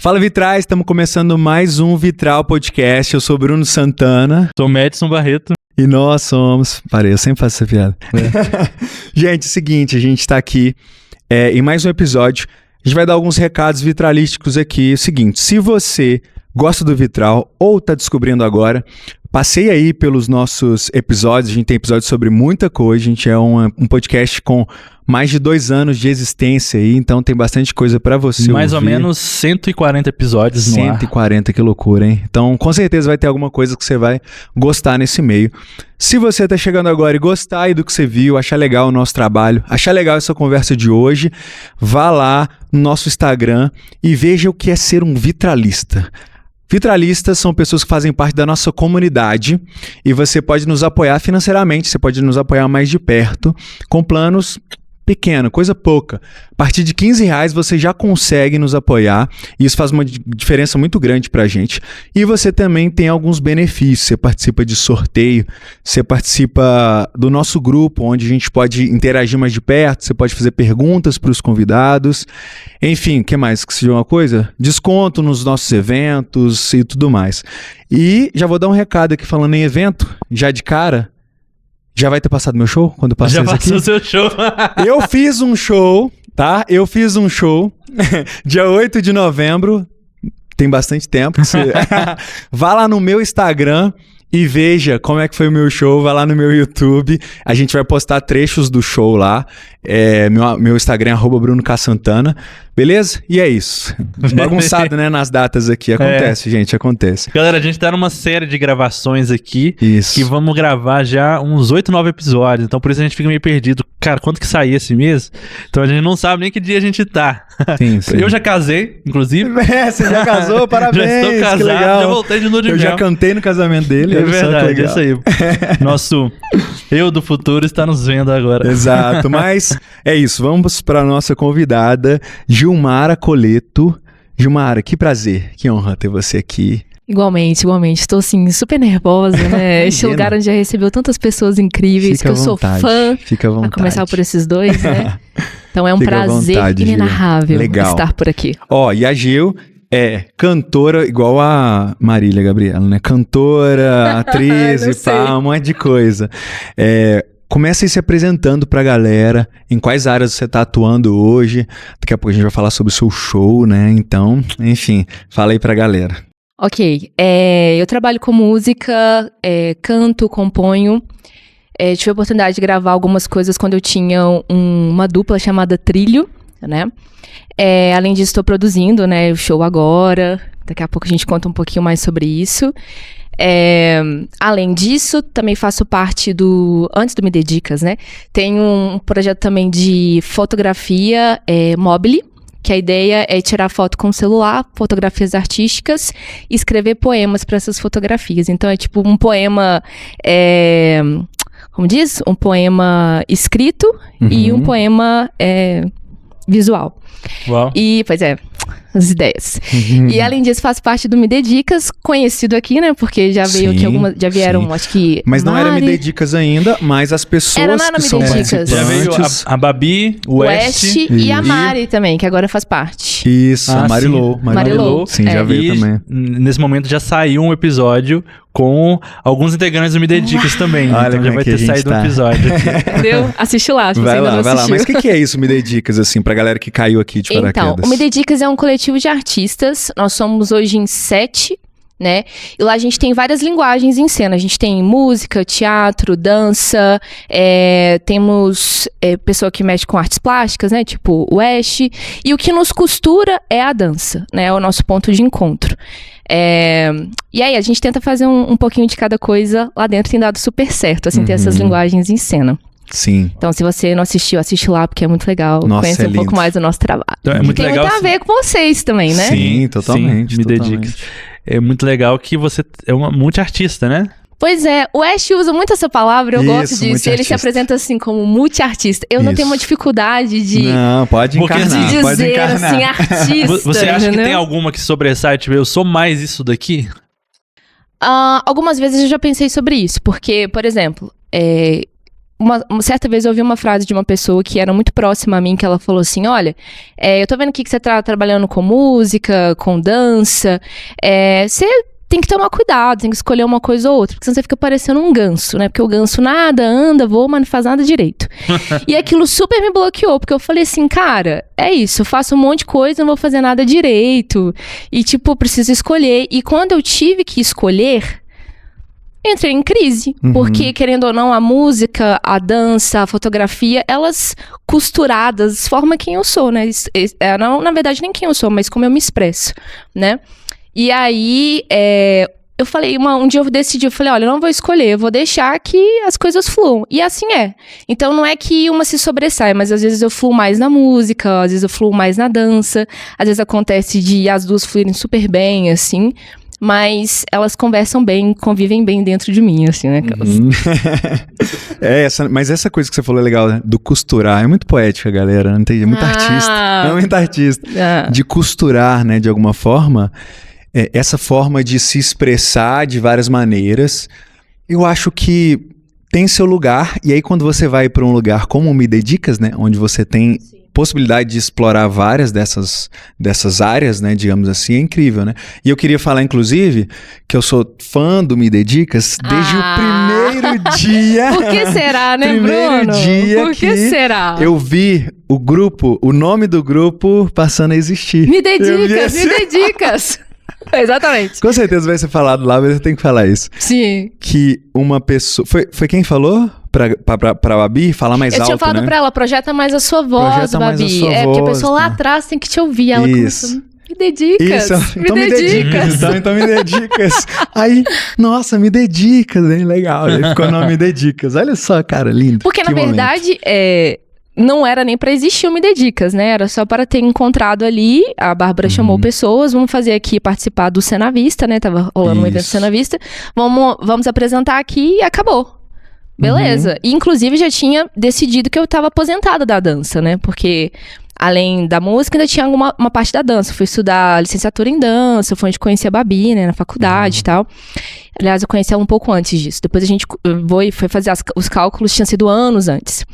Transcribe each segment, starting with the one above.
Fala Vitrais, estamos começando mais um Vitral Podcast. Eu sou Bruno Santana. Sou Madison Barreto. E nós somos... Parei, eu sempre faço essa piada. Gente, é o seguinte, a gente está aqui em mais um episódio. A gente vai dar alguns recados vitralísticos aqui. É o seguinte, se você gosta do Vitral ou está descobrindo agora, passei aí pelos nossos episódios. A gente tem episódios sobre muita coisa. A gente é um podcast com mais de 2 anos de existência aí, então tem bastante coisa pra você Mais ouvir. ou menos 140 episódios no ar. 140, que loucura, hein? Então, com certeza vai ter alguma coisa que você vai gostar nesse meio. Se você tá chegando agora e gostar aí do que você viu, achar legal o nosso trabalho, achar legal essa conversa de hoje, vá lá no nosso Instagram e veja o que é ser um vitralista. Vitralistas são pessoas que fazem parte da nossa comunidade e você pode nos apoiar financeiramente, você pode nos apoiar mais de perto, com planos pequeno, coisa pouca. A partir de R$15 você já consegue nos apoiar e isso faz uma diferença muito grande pra gente. E você também tem alguns benefícios, você participa de sorteio, você participa do nosso grupo, onde a gente pode interagir mais de perto, você pode fazer perguntas para os convidados. Enfim, o que mais? Que seja uma coisa? Desconto nos nossos eventos e tudo mais. E já vou dar um recado aqui falando em evento, já de cara. Já vai ter passado meu show? Quando eu passei isso aqui? Já passou o seu show. Eu fiz um show, tá? Eu fiz um show dia 8 de novembro. Tem bastante tempo. Vá lá no meu Instagram e veja como é que foi o meu show. Vai lá no meu YouTube. A gente vai postar trechos do show lá. Meu Instagram é @BrunoKSantana. Beleza? E é isso. Bagunçado, né, nas datas aqui. Acontece, gente, acontece. Galera, a gente tá numa série de gravações aqui. Isso. Que vamos gravar já uns 8, 9 episódios. Então por isso a gente fica meio perdido. Cara, quanto que sair esse mês? Então a gente não sabe nem que dia a gente tá. Sim, sim. Eu já casei, inclusive. Você já casou? Parabéns. Já estou casado, que legal. já voltei de lua de mel. Eu já cantei no casamento dele. É verdade, é isso aí. Nosso eu do futuro está nos vendo agora. Exato, mas é isso. Vamos para nossa convidada, Gilmara Coleto. Gilmara, que prazer, que honra ter você aqui. Igualmente. Estou, assim, super nervosa, né? Este lugar onde já recebeu tantas pessoas incríveis, Fica que eu sou fã. Fica à vontade. A começar por esses dois, né? Então é um Fica à prazer vontade, inenarrável Legal. estar por aqui. Ó, e a Gil é cantora, igual a Marília Gabriela, né? Cantora, atriz Não e sei. pá, um monte de coisa. Começa aí se apresentando pra galera, em quais áreas você tá atuando hoje. Daqui a pouco a gente vai falar sobre o seu show, né? Então, enfim, fala aí pra galera. Ok, eu trabalho com música, canto, componho. Tive a oportunidade de gravar algumas coisas quando eu tinha uma dupla chamada Trilho, né? Além disso, estou produzindo, né, o show agora. Daqui a pouco a gente conta um pouquinho mais sobre isso. Além disso, também faço parte antes do Me Dedicas, né? Tem um projeto também de fotografia mobile, que a ideia é tirar foto com celular, fotografias artísticas, e escrever poemas para essas fotografias. Então é tipo um poema, como diz? Um poema escrito e um poema visual. Uau. E, pois é, as ideias. E além disso, faço parte do Me Dedicas, conhecido aqui, né? Porque já veio aqui já vieram, acho que Mas não era Me Mari, Dedicas ainda, mas as pessoas não era que Me são Dedicas. Já veio participantes... a Babi, o West e a Mari também, que agora faz parte. Isso, Ah, a Marilou. sim. Marilou. Sim, já veio E também. nesse momento já saiu um episódio com alguns integrantes do Me Dedicas também. Olha Então como já é vai que a ter gente saído tá. um episódio aqui. Entendeu? Assiste lá, se você Vai ainda lá, não vai lá. assistiu. Mas o que é isso, Me Dedicas, assim, pra galera que caiu aqui de paraquedas? Então, o Me Dedicas é um coletivo de artistas. Nós somos hoje em 7, né? E lá a gente tem várias linguagens em cena. A gente tem música, teatro, dança, temos pessoa que mexe com artes plásticas, né? Tipo o West. E o que nos costura é a dança, né? É o nosso ponto de encontro. E aí, a gente tenta fazer um pouquinho de cada coisa lá dentro. Tem dado super certo, assim, ter essas linguagens em cena. Sim. Então, se você não assistiu, assiste lá, porque é muito legal. Nossa, Conhecer é um pouco lindo. mais do nosso trabalho. Então, é E muito tem legal, muito a ver com vocês também, né? Sim, totalmente. Sim, Me totalmente. Dedicas. É muito legal que você é uma multi-artista, né? Pois é, o Ash usa muito essa palavra, eu Isso, gosto disso. Ele multiartista. se apresenta assim como multi-artista. Eu não Isso. tenho uma dificuldade de Não, pode Porque encarnar, de pode dizer encarnar. assim, artista. Você acha que entendeu? tem alguma que sobressai? Tipo, eu sou mais isso daqui? Algumas vezes eu já pensei sobre isso, porque, por exemplo, uma certa vez eu ouvi uma frase de uma pessoa que era muito próxima a mim, que ela falou assim, olha, eu tô vendo aqui que você tá trabalhando com música, com dança, você tem que tomar cuidado, tem que escolher uma coisa ou outra, porque senão você fica parecendo um ganso, né? Porque o ganso nada, anda, voa, mas não faz nada direito. E aquilo super me bloqueou, porque eu falei assim, cara, é isso, eu faço um monte de coisa, não vou fazer nada direito. E tipo, eu preciso escolher. E quando eu tive que escolher, entrei em crise. Porque, querendo ou não, a música, a dança, a fotografia, elas costuradas formam quem eu sou, né? Não, na verdade, nem quem eu sou, mas como eu me expresso, né? E aí, eu falei, um dia eu decidi, eu falei, olha, eu não vou escolher, eu vou deixar que as coisas fluam. E assim é. Então, não é que uma se sobressai, mas às vezes eu fluo mais na música, às vezes eu fluo mais na dança, às vezes acontece de as duas fluírem super bem, assim, mas elas conversam bem, convivem bem dentro de mim, assim, né? Mas essa coisa que você falou é legal, né? Do costurar, é muito poética, galera, não tem, é muito artista, é muito artista. De costurar, né, de alguma forma... essa forma de se expressar de várias maneiras, eu acho que tem seu lugar, e aí quando você vai para um lugar como o Me Dedicas, né, onde você tem possibilidade de explorar várias dessas áreas, né, digamos assim, é incrível, né? E eu queria falar, inclusive, que eu sou fã do Me Dedicas desde o primeiro dia. Por que será, né, Bruno? Dia Por que será? Eu vi o nome do grupo passando a existir. Me Dedicas, Me Dedicas. Exatamente. Com certeza vai ser falado lá, mas eu tenho que falar isso. Sim. Que uma pessoa... Foi quem falou? Pra Babi? Falar mais alto, né? Eu tinha falado pra ela, projeta mais a sua voz, projeta Babi. Mais a sua porque a voz, pessoa lá atrás tem que te ouvir. Ela isso. Começou, me dedicas. Isso, então me dedicas. Então me dedicas. Aí, nossa, me dedicas, hein? Legal. Aí ficou o nome Me Dedicas. Olha só, cara, lindo. Porque, na verdade, não era nem pra existir o Me Dedicas, né? Era só para ter encontrado ali, a Bárbara chamou pessoas, vamos fazer aqui participar do Cena Vista, né? Tava rolando um evento do Cena Vista. Vamos apresentar aqui e acabou. Beleza. E, inclusive, já tinha decidido que eu tava aposentada da dança, né? Porque, além da música, ainda tinha uma parte da dança. Fui estudar licenciatura em dança, foi onde conheci a Babi, né? Na faculdade e tal. Aliás, eu conheci ela um pouco antes disso. Depois a gente foi fazer os cálculos, tinha sido anos antes.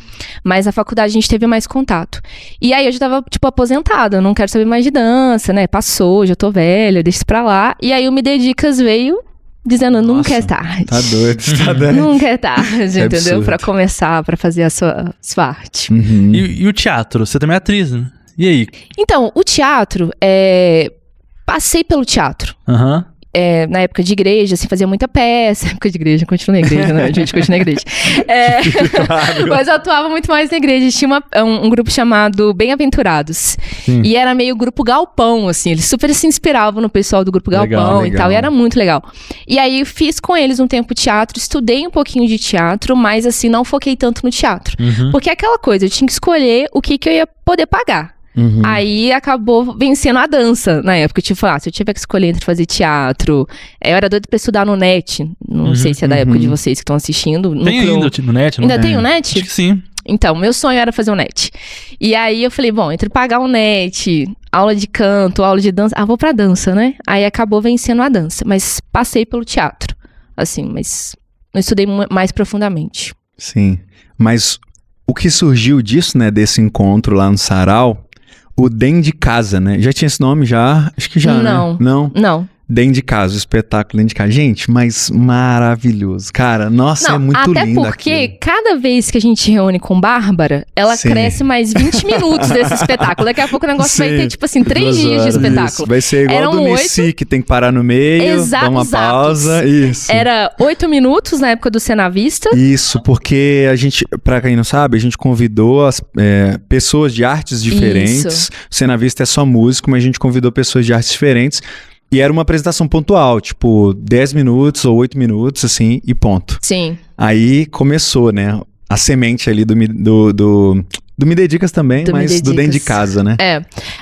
Mas na faculdade a gente teve mais contato. E aí eu já tava, tipo, aposentada. Eu não quero saber mais de dança, né? Passou, já tô velha, deixa isso pra lá. E aí o Me Dedicas veio dizendo, nunca é tarde. Tá doido, tá doido. Nunca é tarde, entendeu? Absurdo. Pra começar, pra fazer a sua arte. E o teatro? Você também é atriz, né? E aí? Então, o teatro, passei pelo teatro. Na época de igreja, assim, fazia muita peça. Na época de igreja, continua na igreja, né? A gente continua na igreja. Claro. Mas eu atuava muito mais na igreja. Tinha um grupo chamado Bem-Aventurados. Sim. E era meio grupo galpão, assim. Eles super se inspiravam no pessoal do grupo galpão Legal. e tal. E era muito legal. E aí, fiz com eles um tempo teatro. Estudei um pouquinho de teatro, mas, assim, não foquei tanto no teatro. Porque é aquela coisa, eu tinha que escolher o que eu ia poder pagar. Aí acabou vencendo a dança na época. Eu falar, se eu tiver que escolher entre fazer teatro. Eu era doida pra estudar no NET. Não sei se é da época de vocês que estão assistindo. Tem ainda no NET? Ainda tem o NET? Acho que sim. Então, meu sonho era fazer o NET. E aí eu falei, bom, entre pagar o NET, aula de canto, aula de dança. Vou pra dança, né? Aí acabou vencendo a dança. Mas passei pelo teatro. Assim, mas não estudei mais profundamente. Sim. Mas o que surgiu disso, né? Desse encontro lá no Sarau. O Dentro de Casa, né? Já tinha esse nome já? Acho que já, Não. né? Não? Dentro de Casa, o espetáculo Dentro de Casa. Gente, mas maravilhoso. Cara, nossa, é muito lindo até porque aquilo. cada vez que a gente reúne com Bárbara, ela cresce mais 20 minutos desse espetáculo. Daqui a pouco o negócio vai ter, tipo assim, 3 dias de espetáculo. Isso. Vai ser igual Eram do Messi, que tem que parar no meio, dar uma pausa. Isso. Era 8 minutos na época do Cena Vista. Isso, porque a gente, pra quem não sabe, a gente convidou pessoas de artes diferentes. Isso. O Cena Vista é só músico, mas a gente convidou pessoas de artes diferentes. E era uma apresentação pontual, tipo 10 minutos ou 8 minutos, assim, e ponto. Sim. Aí começou, né, a semente ali do Me Dedicas também, mas do Dentro de Casa, né?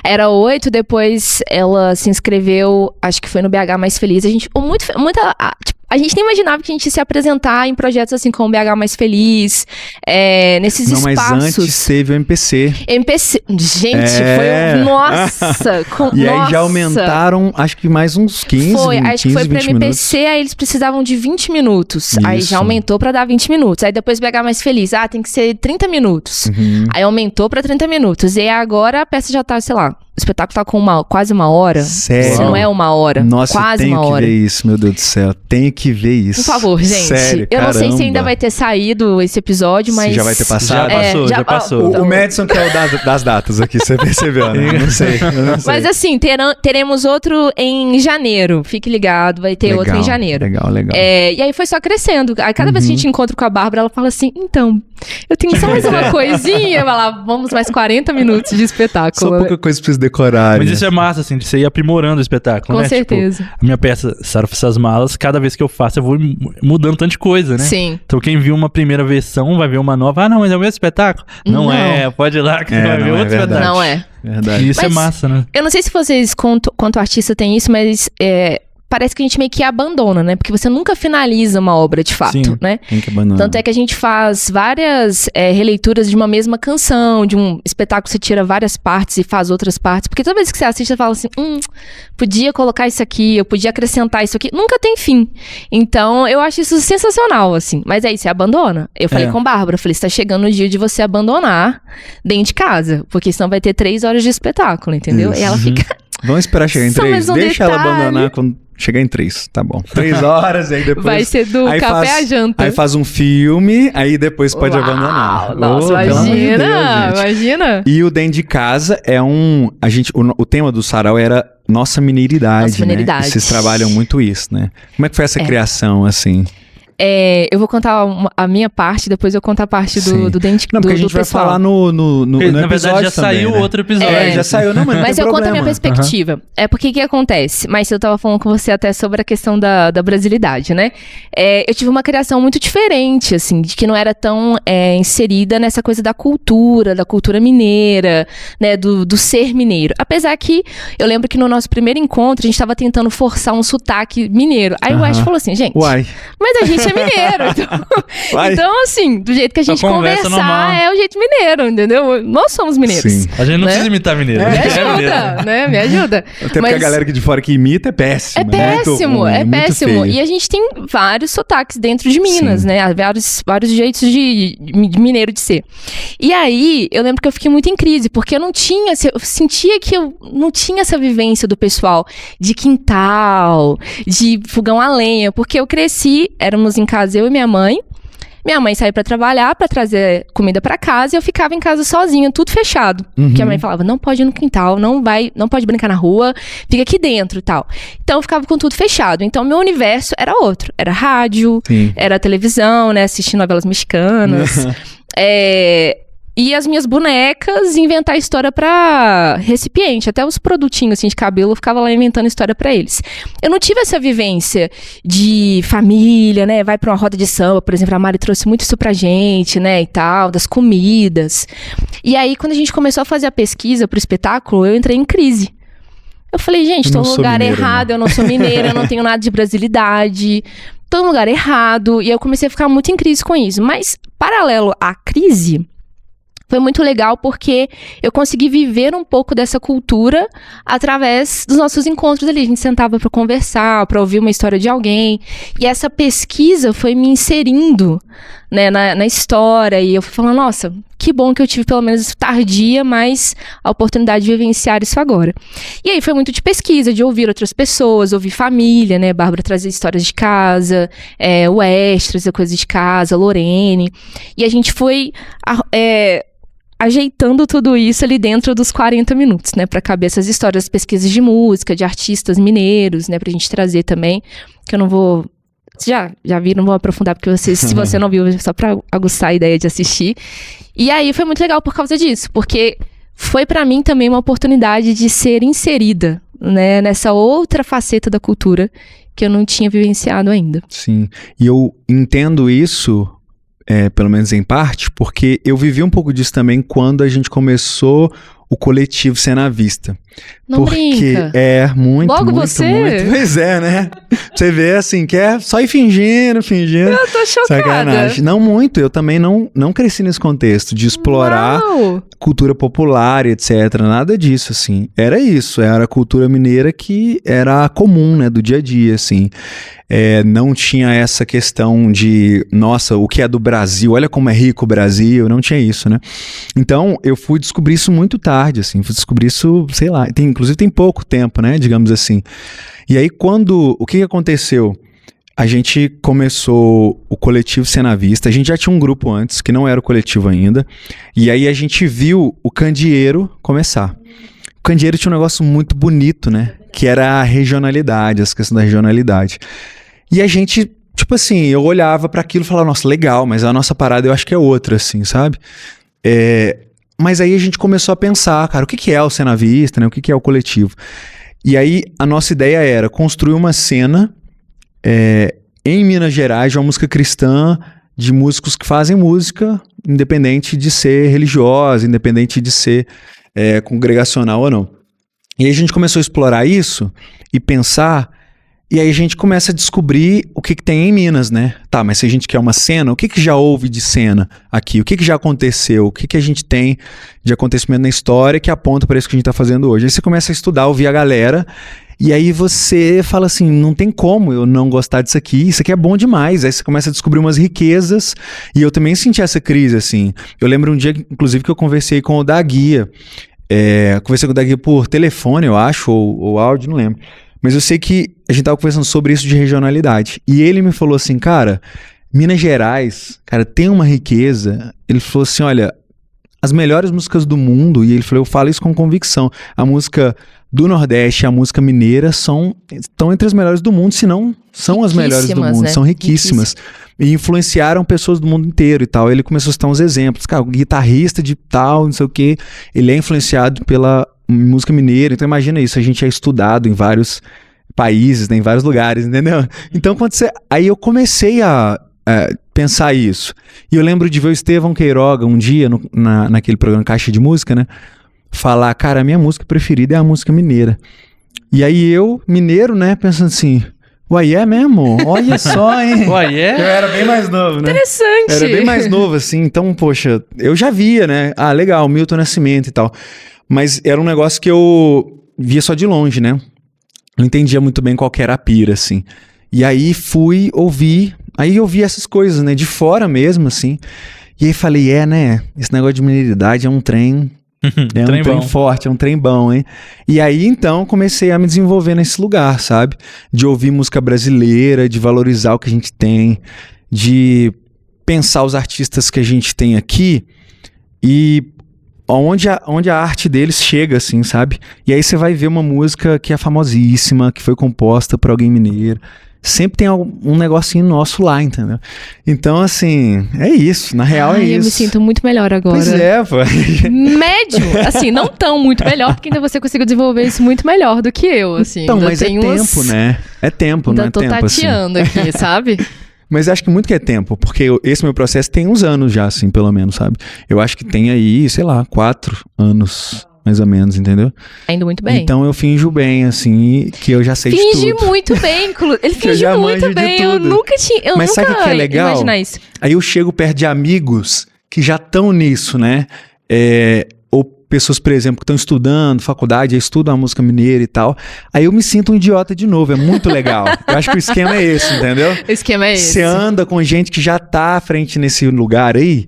Era 8, depois ela se inscreveu, acho que foi no BH Mais Feliz. A gente, A gente nem imaginava que a gente ia se apresentar em projetos assim como o BH Mais Feliz, nesses Não, espaços. mas antes teve o MPC. MPC, gente, É. foi nossa, E aí já nossa. aumentaram, acho que mais uns 15, Foi, acho que 15, foi pra 20 MPC, aí eles precisavam de 20 minutos. Aí Isso. já aumentou pra dar 20 minutos. Aí depois BH Mais Feliz, tem que ser 30 minutos. Uhum. Aí aumentou pra 30 minutos. E agora a peça já tá, sei lá, o espetáculo tá com quase uma hora. Sério? Se não é uma hora, Nossa, quase eu tenho uma hora. que ver isso, meu Deus do céu. Tenho que ver isso. Por favor, gente. Sério, eu não sei se caramba. ainda vai ter saído esse episódio, Se mas... já vai ter passado. Já passou. O Madison que é o das datas aqui, você percebeu, né? Não sei, eu não sei. Mas assim, teremos outro em janeiro. Fique ligado, vai ter outro em janeiro. Legal. E aí foi só crescendo. Aí cada vez que a gente encontra com a Bárbara, ela fala assim, então, eu tenho só mais uma coisinha. Vai lá, vamos mais 40 minutos de espetáculo. Só pouca coisa pra vocês decorarem. Mas isso é massa, assim, de você ir aprimorando o espetáculo, Com né? certeza. Tipo, a minha peça, Sarfa Essas Malas, cada vez que eu faço, eu vou mudando tanta coisa, né? Sim. Então quem viu uma primeira versão vai ver uma nova. Não, mas é o mesmo espetáculo? Não, Não. é, pode ir lá que você vai não, ver é outro verdade. espetáculo. Não é. Verdade. E isso é Mas- massa, né? Eu não sei se vocês, quanto artista, tem isso, mas parece que a gente meio que abandona, né? Porque você nunca finaliza uma obra de fato, Sim. né? Tem que abandonar. Tanto é que a gente faz várias releituras de uma mesma canção, de um espetáculo, você tira várias partes e faz outras partes. Porque toda vez que você assiste, você fala assim, podia colocar isso aqui, eu podia acrescentar isso aqui. Nunca tem fim. Então, eu acho isso sensacional, assim. Mas aí, você abandona. Eu falei com a Bárbara, eu falei, está chegando o dia de você abandonar dentro de casa. Porque senão vai ter 3 horas de espetáculo, entendeu? Isso. E ela fica... Vamos esperar chegar em Só 3. mais um Deixa ela detalhe. abandonar quando chegar em 3. Tá bom. 3 horas, e aí depois... Vai ser do aí café faz- à janta. Aí faz um filme, aí depois pode Uau, abandonar. Nossa, Pelo amor de imagina, Deus, gente. imagina. E o Dentro de Casa é o tema do sarau era nossa mineiridade, Nossa mineiridade. né? E vocês trabalham muito isso, né? Como é que foi essa criação, assim? Eu vou contar a minha parte, depois eu conto a parte Sim. do dente Não, do, porque a gente do vai pessoal. falar no Na verdade, episódio já saiu também, né? outro episódio. Já saiu, não, mas não Mas tem eu conto a minha problema. perspectiva. É porque o que acontece? Mas eu tava falando com você até sobre a questão da brasilidade, né? Eu tive uma criação muito diferente, assim, de que não era tão inserida nessa coisa da cultura mineira, né? Do ser mineiro. Apesar que eu lembro que no nosso primeiro encontro a gente tava tentando forçar um sotaque mineiro. Aí o Ash falou assim, gente, Uai. mas a gente é mineiro. Vai. Então, assim, do jeito que a gente conversa conversar normal. é o jeito mineiro, entendeu? Nós somos mineiros. Sim. A gente não Né? precisa imitar mineiro. Me a gente é mineiro. ajuda, né? Me ajuda. Até porque Mas- a galera aqui de fora que imita é péssimo. É péssimo, muito ruim, é muito péssimo. feio. E a gente tem vários sotaques dentro de Minas, Sim. né? Vários jeitos de mineiro de ser. E aí, eu lembro que eu fiquei muito em crise, porque eu sentia que eu não tinha essa vivência do pessoal de quintal, de fogão a lenha, porque eu cresci, éramos em casa eu e minha mãe. Minha mãe saía pra trabalhar, pra trazer comida pra casa, e eu ficava em casa sozinha, tudo fechado. Porque a mãe falava, não pode ir no quintal, não pode brincar na rua, fica aqui dentro e tal. Então eu ficava com tudo fechado. Então meu universo era outro. Era rádio, Sim. era televisão, né, assistir novelas mexicanas. E as minhas bonecas, inventar história pra recipiente. Até os produtinhos assim, de cabelo, eu ficava lá inventando história pra eles. Eu não tive essa vivência de família, né? Vai pra uma roda de samba, por exemplo, a Mari trouxe muito isso pra gente, né? E tal, das comidas. E aí, quando a gente começou a fazer a pesquisa pro espetáculo, eu entrei em crise. Eu falei, gente, Eu tô não no sou lugar mineiro, errado, não. eu não sou mineira, eu não tenho nada de brasilidade. Tô no lugar errado. E eu comecei a ficar muito em crise com isso. Mas, paralelo à crise, foi muito legal porque eu consegui viver um pouco dessa cultura através dos nossos encontros ali. A gente sentava para conversar, para ouvir uma história de alguém. E essa pesquisa foi me inserindo, né, na história. E eu fui falando, nossa, que bom que eu tive pelo menos tardia, mas a oportunidade de vivenciar isso agora. E aí foi muito de pesquisa, de ouvir outras pessoas, ouvir família, né? Bárbara trazia histórias de casa, o Extra trazia coisas de casa, Lorene. E a gente foi ajeitando tudo isso ali dentro dos 40 minutos, né? Pra caber essas histórias, pesquisas de música, de artistas mineiros, né? Pra gente trazer também, que eu não vou... Já vi, não vou aprofundar, porque se você não viu, só pra aguçar a ideia de assistir. E aí foi muito legal por causa disso, porque foi pra mim também uma oportunidade de ser inserida, né? Nessa outra faceta da cultura que eu não tinha vivenciado ainda. Sim. E eu entendo isso... pelo menos em parte, porque eu vivi um pouco disso também quando a gente começou o coletivo Cena à Vista. Não Porque brinca. muito, Logo muito, você? muito. Pois é, né? Você vê assim, que é só ir fingindo. Eu tô chocada. Sacanagem. Não muito, eu também não cresci nesse contexto de explorar Uau. cultura popular, etc. Nada disso, assim. Era isso, era a cultura mineira que era comum, né, do dia a dia, assim. Não tinha essa questão de, nossa, o que é do Brasil, olha como é rico o Brasil, não tinha isso, né? Então, eu fui descobrir isso muito tarde, assim, fui descobrir isso, sei lá, inclusive tem pouco tempo, né, digamos assim. E aí, o que aconteceu? A gente começou o coletivo Cena à Vista, a gente já tinha um grupo antes, que não era o coletivo ainda, e aí a gente viu o Candeeiro começar. O Candeeiro tinha um negócio muito bonito, né, que era a regionalidade, essa questão da regionalidade. E a gente, tipo assim, eu olhava para aquilo e falava, nossa, legal, mas a nossa parada eu acho que é outra, assim, sabe? Mas aí a gente começou a pensar, cara, o que é o Cena à Vista, né, o que é o coletivo? E aí a nossa ideia era construir uma cena em Minas Gerais de uma música cristã, de músicos que fazem música, independente de ser religiosa, independente de ser congregacional ou não. E aí a gente começou a explorar isso e pensar, e aí a gente começa a descobrir o que tem em Minas, né? Tá, mas se a gente quer uma cena, o que já houve de cena aqui? O que já aconteceu? O que a gente tem de acontecimento na história que aponta para isso que a gente tá fazendo hoje? Aí você começa a estudar, ouvir a galera, e aí você fala assim, não tem como eu não gostar disso aqui é bom demais. Aí você começa a descobrir umas riquezas, e eu também senti essa crise, assim. Eu lembro um dia, inclusive, que eu conversei com o Daguia, conversei com o Daguia por telefone, eu acho, ou áudio, não lembro. Mas eu sei que a gente tava conversando sobre isso de regionalidade. E ele me falou assim, cara, Minas Gerais, cara, tem uma riqueza. Ele falou assim, olha, as melhores músicas do mundo, e ele falou, eu falo isso com convicção, a música do Nordeste e a música mineira estão entre as melhores do mundo, se não são as melhores do mundo, né? são riquíssimas. E influenciaram pessoas do mundo inteiro e tal. Ele começou a citar uns exemplos, cara, o guitarrista de tal, não sei o quê, ele é influenciado pela música mineira, então imagina isso, a gente é estudado em vários países, né, em vários lugares, entendeu? Então aí eu comecei a pensar isso, e eu lembro de ver o Estevão Queiroga um dia naquele programa Caixa de Música, né, falar, cara, a minha música preferida é a música mineira, e aí eu, mineiro, né, pensando assim, uai, é mesmo? Olha só, hein? Uai, é? Eu era bem mais novo, né? Interessante. Era bem mais novo, assim, então, poxa, eu já via, né, legal, Milton Nascimento e tal. Mas era um negócio que eu via só de longe, né? Não entendia muito bem qual que era a pira, assim. E aí fui ouvir, aí eu vi essas coisas, né? De fora mesmo, assim. E aí falei, né? Esse negócio de mineridade é um trem... É um trem forte, é um trem bom, hein? E aí, então, comecei a me desenvolver nesse lugar, sabe? De ouvir música brasileira, de valorizar o que a gente tem, de pensar os artistas que a gente tem aqui e... Onde a arte deles chega, assim, sabe? E aí você vai ver uma música que é famosíssima, que foi composta por alguém mineiro. Sempre tem um negocinho nosso lá, entendeu? Então, assim, é isso. Na real, é isso. Eu me sinto muito melhor agora. Pois é, pô. Médio. Assim, não tão muito melhor, porque ainda você conseguiu desenvolver isso muito melhor do que eu, assim. Então, mas tempo, né? É tempo, não é tempo, assim. Ainda tô tateando aqui, sabe? Mas acho que muito que é tempo, porque esse meu processo tem uns anos já, assim, pelo menos, sabe? Eu acho que tem aí, sei lá, 4 anos, mais ou menos, entendeu? Indo muito bem. Então eu finjo bem, assim, que eu já sei de tudo. Finge muito bem, ele finge muito bem. Eu nunca tinha, Mas sabe o que é legal? Imaginar isso. Aí eu chego perto de amigos que já estão nisso, né? Ou pessoas, por exemplo, que estão estudando faculdade, estudam a música mineira e tal. Aí eu me sinto um idiota de novo, é muito legal. Eu acho que o esquema é esse, entendeu? O esquema é esse. Você anda com gente que já tá à frente nesse lugar aí,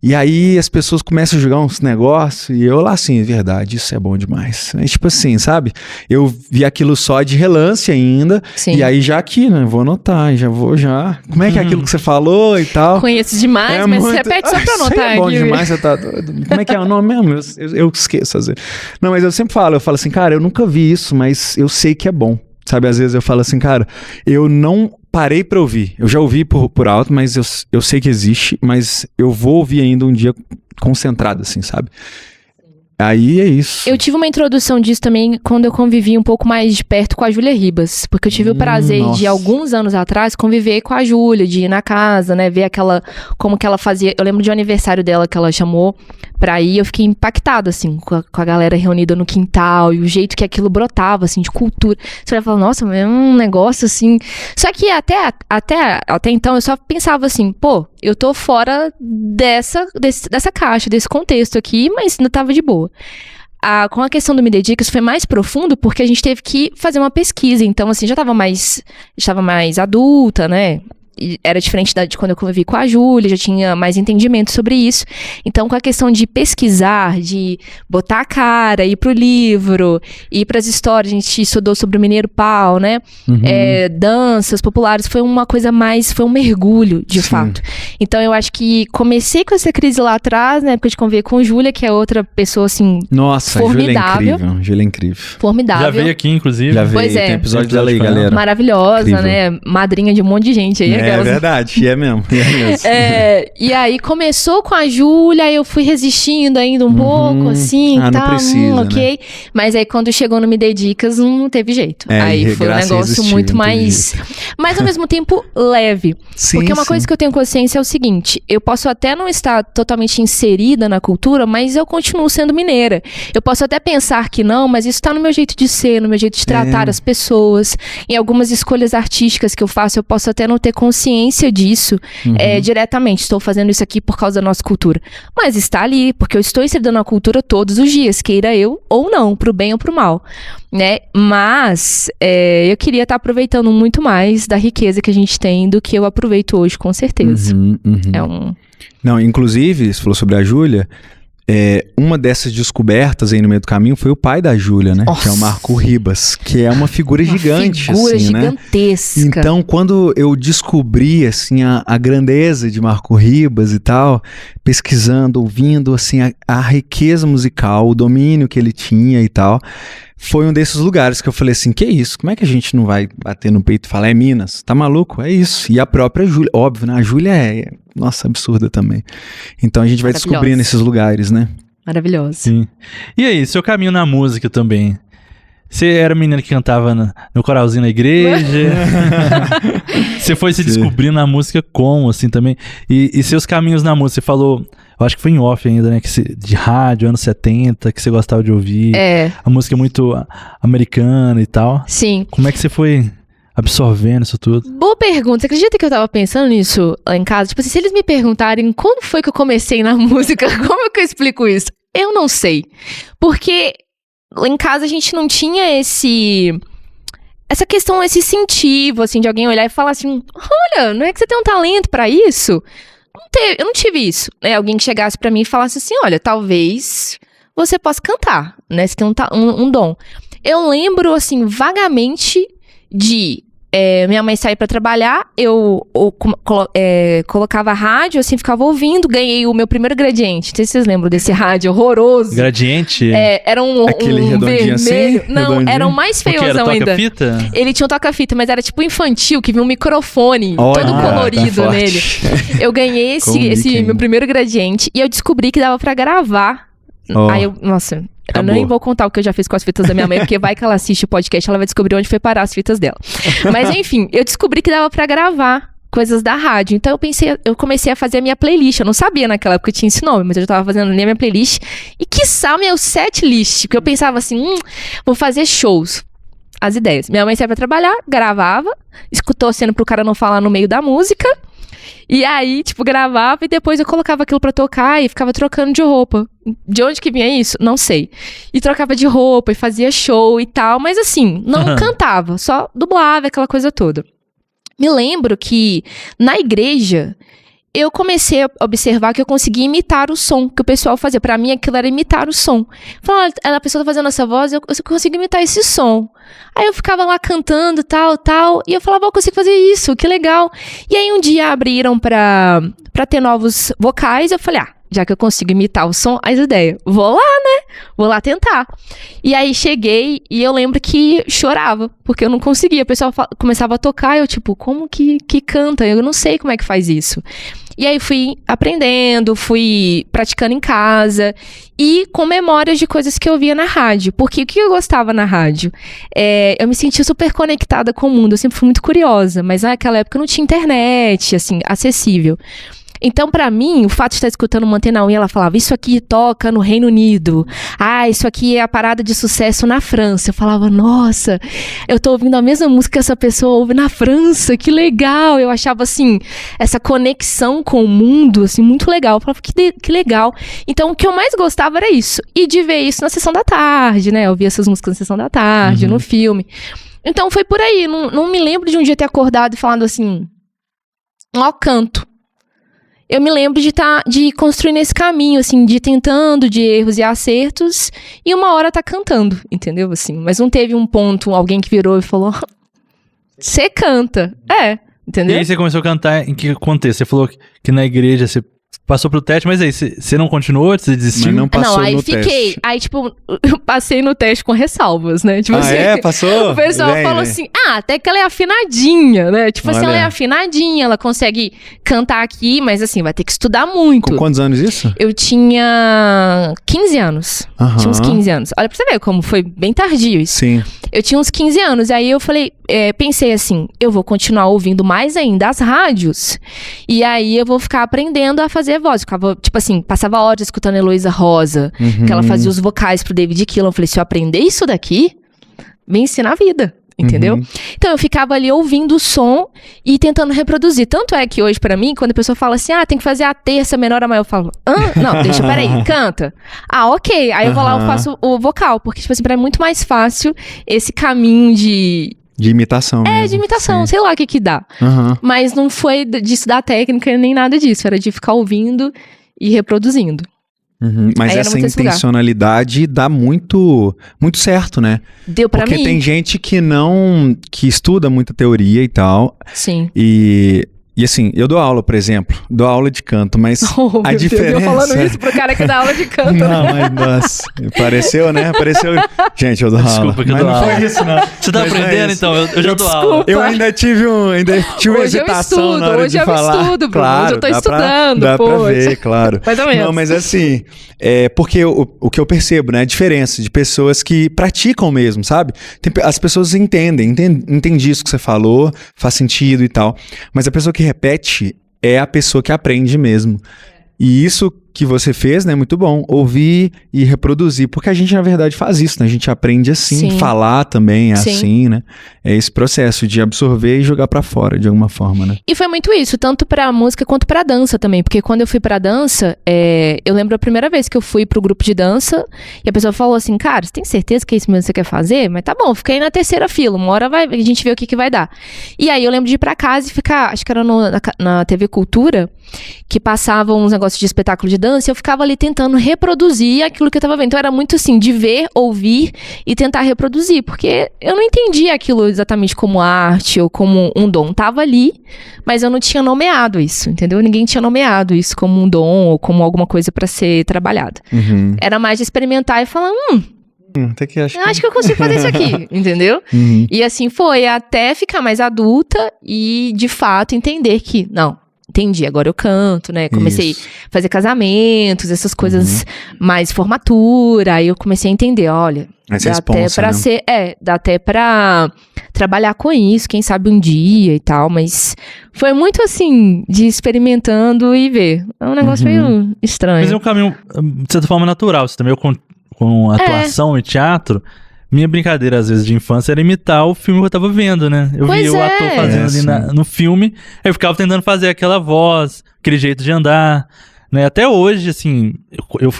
e aí as pessoas começam a jogar uns negócios, e eu lá assim, é verdade, isso é bom demais. É tipo assim, sabe? Eu vi aquilo só de relance ainda, Sim. E aí já aqui, né? Vou anotar, já. Como é que é aquilo que você falou e tal? Conheço demais, mas muito... repete só pra anotar. Isso é bom aqui. Demais, você tá doido. Como é que é o nome mesmo? Eu esqueço às vezes. Não, mas eu sempre falo assim, cara, eu nunca vi isso, mas eu sei que é bom. Sabe, às vezes eu falo assim, cara, eu não parei pra ouvir. Eu já ouvi por alto, mas eu sei que existe, mas eu vou ouvir ainda um dia concentrado, assim, sabe? Aí é isso. Eu tive uma introdução disso também quando eu convivi um pouco mais de perto com a Júlia Ribas. Porque eu tive o prazer de, alguns anos atrás, conviver com a Júlia, de ir na casa, né? Ver como que ela fazia. Eu lembro de um aniversário dela que ela chamou pra ir. Eu fiquei impactada, assim, com a galera reunida no quintal. E o jeito que aquilo brotava, assim, de cultura. Você vai falar, nossa, mas é um negócio, assim... Só que até então eu só pensava assim, pô, eu tô fora dessa caixa, desse contexto aqui, mas não tava de boa. Com a questão do Me Dedica, isso foi mais profundo porque a gente teve que fazer uma pesquisa. Então, assim, já estava mais adulta, né? E era diferente de quando eu convivi com a Júlia, já tinha mais entendimento sobre isso. Então, com a questão de pesquisar, de botar a cara, ir pro livro, ir pras histórias, a gente estudou sobre o Mineiro Pau, né? Danças populares, foi uma coisa mais, foi um mergulho, de fato. Então, eu acho que comecei com essa crise lá atrás, na época de conviver com a Júlia, que é outra pessoa, assim, nossa, formidável. Júlia é incrível. Formidável. Já veio aqui, inclusive. Já veio, pois é. Tem episódio dela aí, galera. Maravilhosa, Incrível. né? Madrinha de um monte de gente aí. É verdade, é mesmo. E aí começou com a Júlia, aí eu fui resistindo ainda um pouco, assim, não precisa, ok. Né? Mas aí quando chegou no Me Dedicas, não teve jeito. Aí foi um negócio muito mais... Mas ao mesmo tempo, leve. Sim, porque uma coisa que eu tenho consciência é o seguinte, eu posso até não estar totalmente inserida na cultura, mas eu continuo sendo mineira. Eu posso até pensar que não, mas isso tá no meu jeito de ser, no meu jeito de tratar as pessoas. Em algumas escolhas artísticas que eu faço, eu posso até não ter consciência disso diretamente. Estou fazendo isso aqui por causa da nossa cultura. Mas está ali, porque eu estou inserida na cultura todos os dias, queira eu ou não, pro bem ou pro mal, né? Mas eu queria estar aproveitando muito mais da riqueza que a gente tem do que eu aproveito hoje, com certeza. Não, inclusive, você falou sobre a Júlia, uma dessas descobertas aí no meio do caminho foi o pai da Júlia, né? Nossa. Que é o Marco Ribas, que é uma figura gigante, figura assim, gigantesca. Né? Então, quando eu descobri, assim, a grandeza de Marco Ribas e tal, pesquisando, ouvindo, assim, a riqueza musical, o domínio que ele tinha e tal, foi um desses lugares que eu falei assim, que isso? Como é que a gente não vai bater no peito e falar, é Minas? Tá maluco? É isso. E a própria Júlia, óbvio, né? A Júlia nossa, absurda também. Então a gente vai descobrindo nesses lugares, né? Maravilhoso. Sim. E aí, seu caminho na música também? Você era menina que cantava no coralzinho na igreja? Você foi se descobrindo na música como, assim, também? E seus caminhos na música? Você falou, eu acho que foi em off ainda, né? De rádio, anos 70, que você gostava de ouvir. A música muito americana e tal. Sim. Como é que você foi absorvendo isso tudo? Boa pergunta. Você acredita que eu tava pensando nisso lá em casa? Tipo assim, se eles me perguntarem quando foi que eu comecei na música, como é que eu explico isso? Eu não sei. Porque lá em casa a gente não tinha essa questão, esse incentivo, assim, de alguém olhar e falar assim, olha, não é que você tem um talento pra isso? Eu não tive isso, né? Alguém que chegasse pra mim e falasse assim, olha, talvez você possa cantar, né? Você tem um dom. Eu lembro, assim, vagamente de minha mãe sair pra trabalhar, eu colocava a rádio, assim, ficava ouvindo, ganhei o meu primeiro Gradiente. Não sei se vocês lembram desse rádio horroroso. Gradiente? Era aquele redondinho vermelho. Assim? Não, redondinho. era um mais feiozão ainda. Toca-fita? Ele tinha um toca-fita, mas era tipo infantil, que vinha um microfone todo colorido tá nele. Eu ganhei esse meu primeiro Gradiente e eu descobri que dava pra gravar. Aí nossa... Acabou. Eu nem vou contar o que eu já fiz com as fitas da minha mãe, porque vai que ela assiste o podcast, ela vai descobrir onde foi parar as fitas dela. Mas enfim, eu descobri que dava pra gravar coisas da rádio. Então eu comecei a fazer a minha playlist. Eu não sabia naquela época que tinha esse nome, mas eu já tava fazendo a minha playlist. E quiçá meu set list, porque eu pensava assim, vou fazer shows. As ideias. Minha mãe saía pra trabalhar, gravava, torcendo pro cara não falar no meio da música. E aí, tipo, gravava e depois eu colocava aquilo pra tocar e ficava trocando de roupa. De onde que vinha isso? Não sei. E trocava de roupa e fazia show e tal, mas assim, não cantava, só dublava, aquela coisa toda. Me lembro que na igreja eu comecei a observar que eu conseguia imitar o som que o pessoal fazia. Pra mim, aquilo era imitar o som. Falava, a pessoa tá fazendo essa voz, eu consigo imitar esse som. Aí eu ficava lá cantando, tal, e eu falava, eu consigo fazer isso, que legal. E aí um dia abriram pra ter novos vocais, eu falei, já que eu consigo imitar o som, as ideias, vou lá, né? Vou lá tentar. E aí cheguei e eu lembro que chorava, porque eu não conseguia. O pessoal começava a tocar e eu tipo, como que canta? Eu não sei como é que faz isso. E aí fui aprendendo, fui praticando em casa e com memórias de coisas que eu via na rádio. Porque o que eu gostava na rádio? Eu me sentia super conectada com o mundo, eu sempre fui muito curiosa, mas naquela época não tinha internet, assim, acessível. Então, pra mim, o fato de estar escutando Manter na Unha, ela falava, isso aqui toca no Reino Unido. Ah, isso aqui é a parada de sucesso na França. Eu falava, nossa, eu tô ouvindo a mesma música que essa pessoa ouve na França, que legal. Eu achava, assim, essa conexão com o mundo, assim, muito legal. Eu falava, que legal. Então, o que eu mais gostava era isso. E de ver isso na sessão da tarde, né? Eu via essas músicas na sessão da tarde, no filme. Então, foi por aí. Não me lembro de um dia ter acordado e falado assim, ó, canto. Eu me lembro de ir construindo esse caminho, assim, de ir tentando, de erros e acertos, e uma hora tá cantando, entendeu? Assim, mas não teve um ponto, alguém que virou e falou, você canta. Entendeu? E aí você começou a cantar em que contexto? Você falou que na igreja você passou pro teste, mas aí você não continuou, você desistiu? Mas não passou aí no fiquei. teste. Aí, tipo, eu passei no teste com ressalvas, né? Tipo assim, Passou? o pessoal falou assim, até que ela é afinadinha, né? Tipo assim, Olha. ela é afinadinha, ela consegue cantar aqui, mas assim, vai ter que estudar muito. Com quantos anos isso? Eu tinha 15 anos. Aham. Tinha uns 15 anos. Olha pra você ver como foi bem tardio isso. Sim. Eu tinha uns 15 anos. Aí eu falei, pensei assim, eu vou continuar ouvindo mais ainda as rádios. E aí eu vou ficar aprendendo a fazer voz. Eu ficava, tipo assim, passava horas escutando Heloísa Rosa, que ela fazia os vocais pro David Keelan. Eu falei, se eu aprender isso daqui, vence na vida. Entendeu? Então eu ficava ali ouvindo o som e tentando reproduzir. Tanto é que hoje, pra mim, quando a pessoa fala assim, tem que fazer a terça menor a maior, eu falo, não, deixa, peraí, canta. Ok. Aí eu vou lá, eu faço o vocal, porque, tipo assim, pra mim é muito mais fácil esse caminho de imitação. de imitação, sei lá o que dá. Mas não foi de estudar técnica nem nada disso, era de ficar ouvindo e reproduzindo. Mas Aí era essa muito esse lugar. intencionalidade dá muito certo, né? Deu pra Porque mim. tem gente que estuda muita teoria e tal. Sim. E assim, eu dou aula, por exemplo. Dou aula de canto, mas Oh, a meu diferença... Deus, eu falando isso pro cara que dá aula de canto. Não, mas nossa, pareceu, né? Pareceu... Gente, eu dou aula. Desculpa que eu mas dou não aula. foi isso, não. Você tá Mas não é aprendendo, isso. então? Eu já dou aula. Desculpa. Eu ainda tive uma Hoje eu hesitação estudo, na hora hoje de eu falar. estudo, Bruno. Claro, Hoje eu tô dá estudando, dá pra poxa. ver, claro. Mais ou menos. Não, mas assim, porque o que eu percebo, né, a diferença de pessoas que praticam mesmo, sabe? As pessoas entendem isso que você falou, faz sentido e tal, mas a pessoa que repete é a pessoa que aprende mesmo. E isso que você fez, né, muito bom, ouvir e reproduzir, porque a gente na verdade faz isso, né, a gente aprende assim, Sim. falar também é Sim. assim, né, é esse processo de absorver e jogar pra fora de alguma forma, né. E foi muito isso, tanto pra música quanto pra dança também, porque quando eu fui pra dança, eu lembro a primeira vez que eu fui pro grupo de dança, e a pessoa falou assim, cara, você tem certeza que é isso mesmo que você quer fazer? Mas tá bom, fica aí na terceira fila, uma hora a gente vê o que vai dar. E aí eu lembro de ir pra casa e ficar, acho que era na TV Cultura, que passavam uns negócios de espetáculo de dança, e eu ficava ali tentando reproduzir aquilo que eu tava vendo. Então era muito assim, de ver, ouvir e tentar reproduzir, porque eu não entendia aquilo exatamente como arte ou como um dom. Tava ali, mas eu não tinha nomeado isso, entendeu? Ninguém tinha nomeado isso como um dom ou como alguma coisa pra ser trabalhada. Era mais de experimentar e falar, Até que acho eu acho que eu consigo fazer isso aqui, entendeu? E assim foi, até ficar mais adulta e, de fato, entender que, não, entendi, agora eu canto, né? Comecei Isso. a fazer casamentos, essas coisas mais formatura, aí eu comecei a entender, olha, Essa dá até responsa, pra né? dá até pra trabalhar com isso, quem sabe um dia e tal, mas foi muito assim, de experimentando e ver. É um negócio meio estranho. Mas é um caminho, de certa forma, natural. Você também, com atuação e teatro, minha brincadeira, às vezes, de infância era imitar o filme que eu tava vendo, né? Eu Pois via o ator fazendo ali no filme, aí eu ficava tentando fazer aquela voz, aquele jeito de andar, né? Até hoje, assim,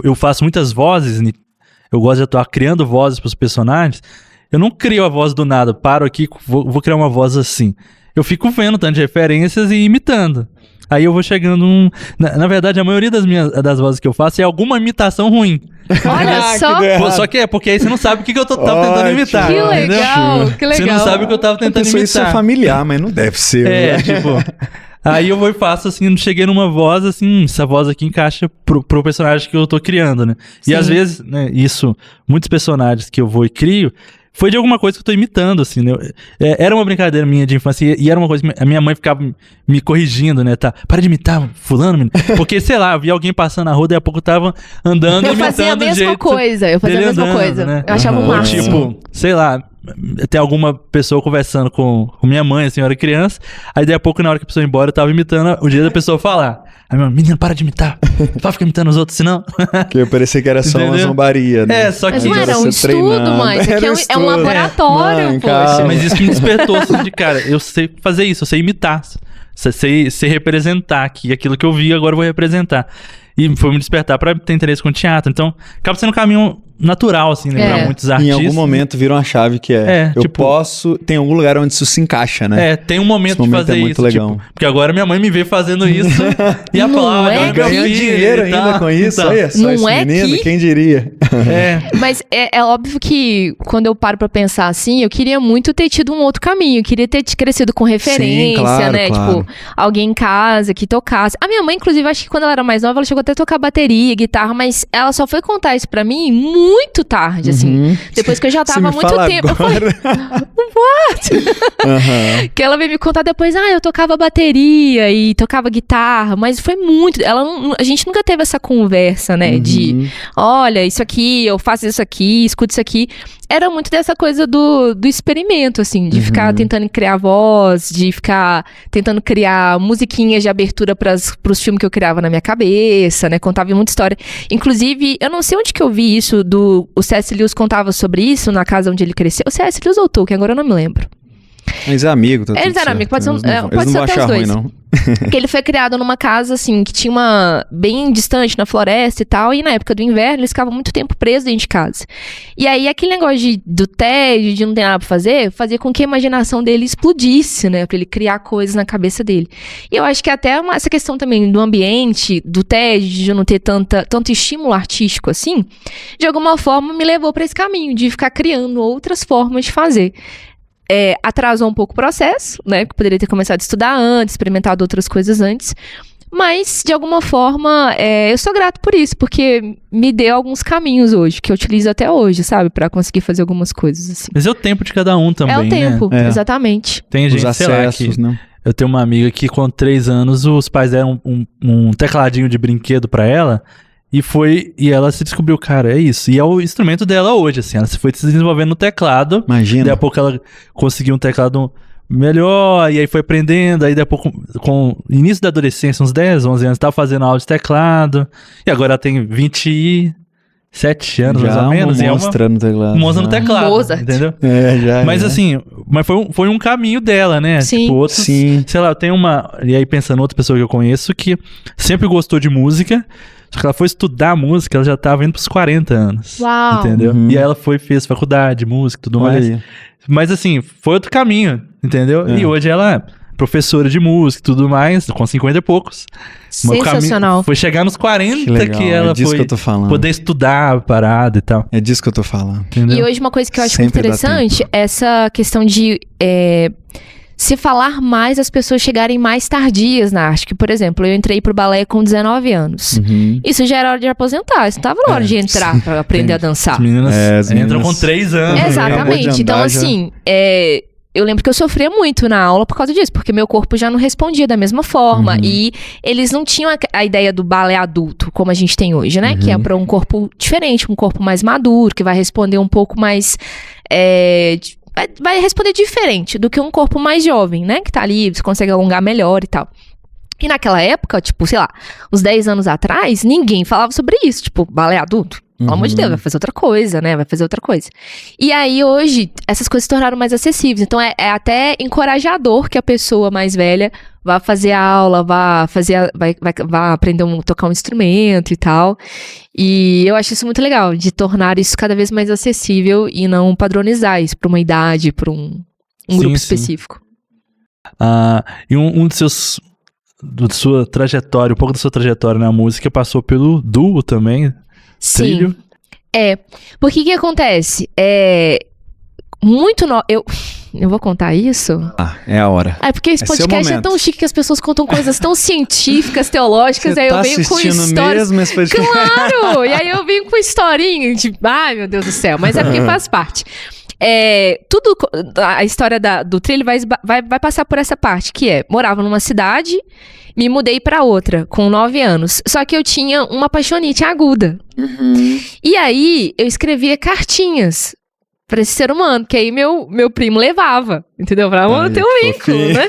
eu faço muitas vozes, eu gosto de atuar criando vozes pros personagens. Eu não crio a voz do nada, paro aqui, vou criar uma voz assim. Eu fico vendo tanto de referências e imitando. Aí eu vou chegando na verdade, a maioria das vozes que eu faço é alguma imitação ruim. Olha só, Pô, só que porque aí você não sabe o que eu tava tentando imitar. que entendeu? legal, que legal. Você não sabe o que eu tava tentando Isso é imitar. familiar, mas não deve ser. É, né? tipo... Aí eu vou e faço assim, cheguei numa voz assim, essa voz aqui encaixa pro personagem que eu tô criando, né? Sim. E às vezes, né, muitos personagens que eu vou e crio, foi de alguma coisa que eu tô imitando, assim, né? Era uma brincadeira minha de infância e era uma coisa que a minha mãe ficava me corrigindo, né? Tá, para de imitar fulano, menino. Porque, sei lá, eu vi alguém passando na rua, daí a pouco eu tava andando Eu imitando fazia a mesma coisa, eu fazia a mesma coisa. Né? Eu achava um Ou máximo. tipo, sei lá, tem alguma pessoa conversando com minha mãe, assim, eu era criança, aí daí a pouco, na hora que a pessoa ia embora, eu tava imitando o dia da pessoa falar. Aí meu menino, para de imitar. Vai ficar imitando os outros, senão... Que parecia que era só uma Entendeu? zombaria, né? Só Mas que... não era um você estudo, treinando. mãe. Isso aqui Era um é um estudo. laboratório, Mãe, poxa. calma. Mas isso que me despertou, assim, de cara, eu sei fazer isso, eu sei imitar. Sei representar aqui. Aquilo que eu vi, agora eu vou representar. E foi me despertar pra ter interesse com teatro. Então, acaba sendo um caminho natural, assim, né? Pra muitos Em artistas. algum momento vira uma chave que eu posso... Tem algum lugar onde isso se encaixa, né? Tem um momento Esse de momento fazer é muito isso. legal. Tipo, porque agora minha mãe me vê fazendo isso e aplaude. Não é? Ganha dinheiro ainda com isso. Olha só Não esse é menino, que- quem diria? Mas é óbvio que quando eu paro pra pensar assim, eu queria muito ter tido um outro caminho. Eu queria ter crescido com referência, claro, né? claro. Tipo, alguém em casa que tocasse. A minha mãe, inclusive, acho que quando ela era mais nova, ela chegou até a tocar bateria, guitarra, mas ela só foi contar isso pra mim muito tarde, assim. Depois que eu já Você tava há me muito fala tempo. Eu falei, Aham. que ela veio me contar depois, eu tocava bateria e tocava guitarra, mas foi muito. A gente nunca teve essa conversa, né? De, olha, isso aqui, eu faço isso aqui, escuto isso aqui. Era muito dessa coisa do experimento, assim, de ficar tentando criar voz, de ficar tentando criar musiquinhas de abertura pros filmes que eu criava na minha cabeça, né? Contava muita história. Inclusive, eu não sei onde que eu vi isso, o C.S. Lewis contava sobre isso na casa onde ele cresceu. O C.S. Lewis ou Tolkien, agora eu não me lembro. Mas é amigo, tá tudo Eles eram certo. amigos, pode ser Eles não vão- pode eles ser não vão até os achar ruim, dois. não. Porque ele foi criado numa casa, assim, que tinha uma... bem distante, na floresta e tal. E na época do inverno, eles ficavam muito tempo presos dentro de casa. E aí, aquele negócio do tédio, de não ter nada pra fazer, fazia com que a imaginação dele explodisse, né? Pra ele criar coisas na cabeça dele. E eu acho que até essa questão também do ambiente, do tédio, de não ter tanto estímulo artístico, assim, de alguma forma me levou pra esse caminho, de ficar criando outras formas de fazer. Atrasou um pouco o processo, né? Que poderia ter começado a estudar antes, experimentado outras coisas antes. Mas, de alguma forma, eu sou grato por isso, porque me deu alguns caminhos hoje, que eu utilizo até hoje, sabe? Pra conseguir fazer algumas coisas, assim. Mas é o tempo de cada um também, É o tempo, né? exatamente. Tem Os gente, sei lá, acessos, que... né? Eu tenho uma amiga que com 3 anos os pais deram um tecladinho de brinquedo pra ela e ela se descobriu, cara, é isso. E é o instrumento dela hoje, assim. Ela se foi se desenvolvendo no teclado. Imagina. Daí a pouco ela conseguiu um teclado melhor, e aí foi aprendendo. Aí daí a pouco, com o início da adolescência, uns 10, 11 anos, tava fazendo aula de teclado. E agora ela tem 27 anos, mais ou menos. Já mostra no teclado. Mostra no já. teclado, Mozart. entendeu? Já. Mas assim, foi um caminho dela, né? Sim. Tipo, outros, Sim. sei lá, eu tenho e aí pensando outra pessoa que eu conheço que sempre gostou de música, só que ela foi estudar música, ela já tava indo pros 40 anos. Uau. Entendeu? Uhum. E aí ela fez faculdade de música e tudo Olha mais. aí. Mas assim, foi outro caminho, entendeu? E hoje ela é professora de música e tudo mais, com 50 e poucos. Mas o caminho Sensacional. foi chegar nos 40 Que legal, ela é disso foi que eu tô falando. poder estudar a parada e tal. É disso que eu tô falando. Entendeu? E hoje uma coisa que eu acho muito Sempre dá interessante é essa questão de se falar mais, as pessoas chegarem mais tardias na arte. Que, por exemplo, eu entrei pro balé com 19 anos. Uhum. Isso já era hora de aposentar. Isso não tava na hora de entrar pra aprender a dançar. As meninas, As entram meninas- com 3 anos. Acabou Exatamente. de Então, andar, já. assim, eu lembro que eu sofria muito na aula por causa disso, porque meu corpo já não respondia da mesma forma. E eles não tinham a ideia do balé adulto, como a gente tem hoje, né? Que é pra um corpo diferente, um corpo mais maduro, que vai responder um pouco mais. Vai responder diferente do que um corpo mais jovem, né? Que tá ali, você consegue alongar melhor e tal. E naquela época, tipo, sei lá, uns 10 anos atrás, ninguém falava sobre isso. Tipo, balé adulto. Pelo amor de Deus, vai fazer outra coisa, né? Vai fazer outra coisa. E aí, hoje, essas coisas se tornaram mais acessíveis. Então, é até encorajador que a pessoa mais velha vá fazer aula, vá aprender a tocar um instrumento e tal. E eu acho isso muito legal, de tornar isso cada vez mais acessível e não padronizar isso para uma idade, para um grupo sim. específico. E um dos seus... da sua trajetória, um pouco da sua trajetória na música passou pelo duo também. Sim. Trilho. Porque o que acontece? Eu vou contar isso? É a hora. Porque esse É seu podcast é momento. tão chique que as pessoas contam coisas tão científicas, teológicas, aí eu venho com histórias. mesmo esse podcast? Claro! E aí eu venho com historinha de. Ai, meu Deus do céu, mas é porque faz parte. a história do trilho vai passar por essa parte, que é, morava numa cidade, me mudei pra outra, com 9 anos. Só que eu tinha uma paixonite aguda. E aí, eu escrevia cartinhas pra esse ser humano, que aí meu primo levava, entendeu? Pra manter um vínculo, né?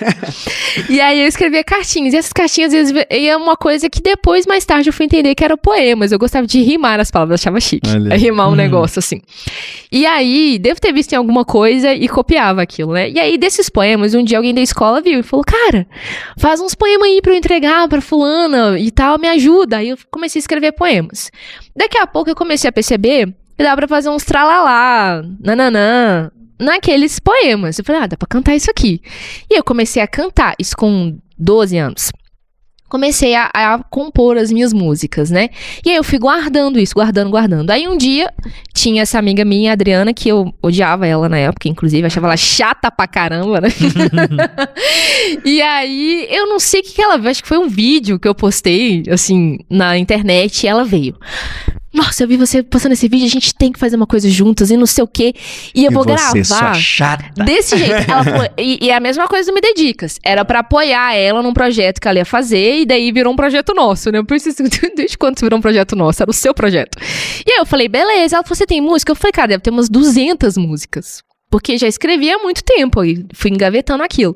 E aí eu escrevia cartinhas, e essas cartinhas, às vezes, é uma coisa que depois, mais tarde, eu fui entender que eram poemas. Eu gostava de rimar as palavras, achava chique. Rimar um negócio, assim. E aí, devo ter visto em alguma coisa e copiava aquilo, né? E aí, desses poemas, um dia alguém da escola viu e falou, cara, faz uns poemas aí pra eu entregar pra fulana e tal, me ajuda. Aí eu comecei a escrever poemas. Daqui a pouco eu comecei a perceber que dá pra fazer uns tralalá, nananã, naqueles poemas. Eu falei, dá pra cantar isso aqui. E eu comecei a cantar, isso com 12 anos. Comecei a compor as minhas músicas, né? E aí eu fui guardando isso, guardando. Aí um dia, tinha essa amiga minha, a Adriana, que eu odiava ela na época, inclusive, achava ela chata pra caramba, né? E aí, eu não sei o que ela viu, acho que foi um vídeo que eu postei, assim, na internet, e ela veio. Nossa, eu vi você postando esse vídeo, a gente tem que fazer uma coisa juntas e não sei o quê. E eu vou gravar. Sua chata. Desse jeito. Ela falou, e é a mesma coisa do Me Dedicas. Era pra apoiar ela num projeto que ela ia fazer, e daí virou um projeto nosso, né? Eu pensei, desde quando virou um projeto nosso? Era o seu projeto. E aí eu falei, beleza. Ela falou, você tem música? Eu falei, cara, deve ter umas 200 músicas. Porque já escrevi há muito tempo, e fui engavetando aquilo.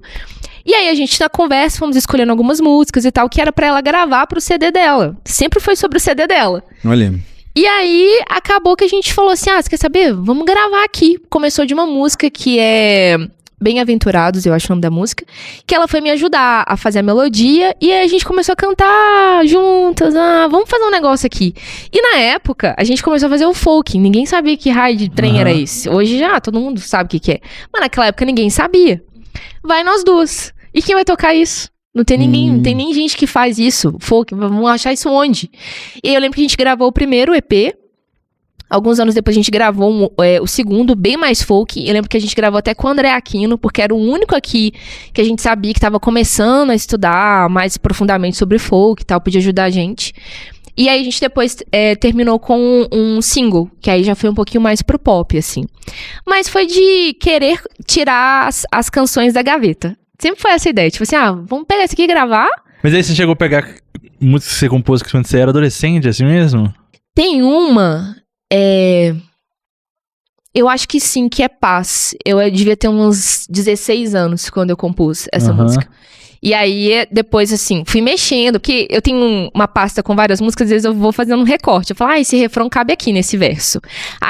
E aí a gente, na conversa, fomos escolhendo algumas músicas e tal, que era pra ela gravar pro CD dela. Sempre foi sobre o CD dela. Olha. E aí, acabou que a gente falou assim, você quer saber? Vamos gravar aqui. Começou de uma música que é Bem-Aventurados, eu acho o nome da música, que ela foi me ajudar a fazer a melodia, e aí a gente começou a cantar juntas, vamos fazer um negócio aqui. E na época, a gente começou a fazer o folk, ninguém sabia que raio de trem era esse. Hoje já, todo mundo sabe o que é. Mas naquela época ninguém sabia. Vai nós duas. E quem vai tocar isso? Não tem ninguém, não tem nem gente que faz isso. Folk, vamos achar isso onde? E eu lembro que a gente gravou o primeiro EP. Alguns anos depois a gente gravou o segundo, bem mais folk. Eu lembro que a gente gravou até com o André Aquino, porque era o único aqui que a gente sabia que estava começando a estudar mais profundamente sobre folk e tal, podia ajudar a gente. E aí a gente depois terminou com um single, que aí já foi um pouquinho mais pro pop, assim. Mas foi de querer tirar as canções da gaveta. Sempre foi essa ideia, tipo assim, vamos pegar isso aqui e gravar. Mas aí você chegou a pegar músicas que você compôs quando você era adolescente, assim mesmo? Tem uma, eu acho que sim, que é Paz. Eu devia ter uns 16 anos quando eu compus essa música. E aí, depois, assim, fui mexendo, porque eu tenho uma pasta com várias músicas, às vezes eu vou fazendo um recorte. Eu falo, esse refrão cabe aqui nesse verso.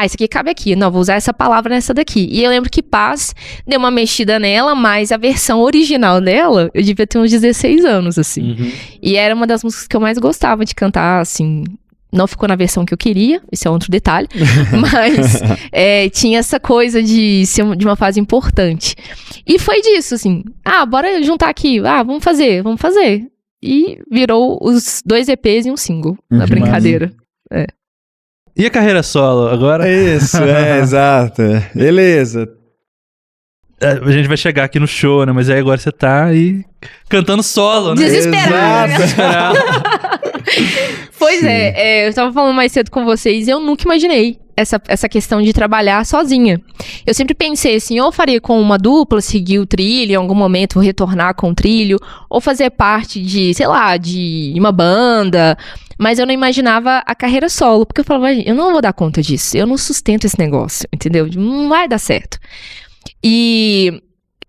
Esse aqui cabe aqui. Não, vou usar essa palavra nessa daqui. E eu lembro que Paz deu uma mexida nela, mas a versão original dela, eu devia ter uns 16 anos, assim. E era uma das músicas que eu mais gostava de cantar, assim. Não ficou na versão que eu queria, esse é outro detalhe, mas tinha essa coisa de ser de uma fase importante. E foi disso, assim, bora juntar aqui, vamos fazer. E virou os 2 EPs e um single, na brincadeira. E a carreira solo, agora? Isso, exato. Beleza. A gente vai chegar aqui no show, né? Mas aí agora você tá aí cantando solo, né? Desesperado. Pois eu tava falando mais cedo com vocês, eu nunca imaginei essa questão de trabalhar sozinha. Eu sempre pensei assim, ou faria com uma dupla, seguir o trilho, em algum momento retornar com o trilho, ou fazer parte de, sei lá, de uma banda, mas eu não imaginava a carreira solo, porque eu falava, eu não vou dar conta disso, eu não sustento esse negócio, entendeu? Não vai dar certo. E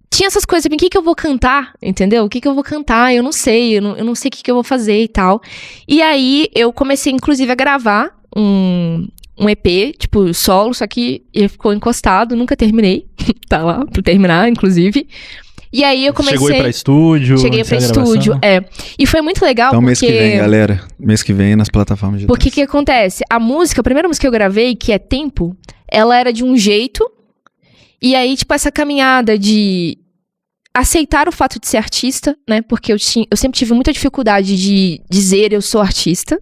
tinha essas coisas, o que eu vou cantar, entendeu? O que eu vou cantar? Eu não sei, eu não sei o que eu vou fazer e tal. E aí, eu comecei, inclusive, a gravar um EP, tipo, solo, só que ele ficou encostado, nunca terminei. Tá lá, pra terminar, inclusive. E aí, eu comecei... Chegou aí pra estúdio? Cheguei pra estúdio, E foi muito legal, então, porque... mês que vem, galera. Mês que vem, nas plataformas digitais. Porque o que acontece? A primeira música que eu gravei, que é Tempo, ela era de um jeito... E aí, tipo, essa caminhada de aceitar o fato de ser artista, né? Porque eu sempre tive muita dificuldade de dizer eu sou artista.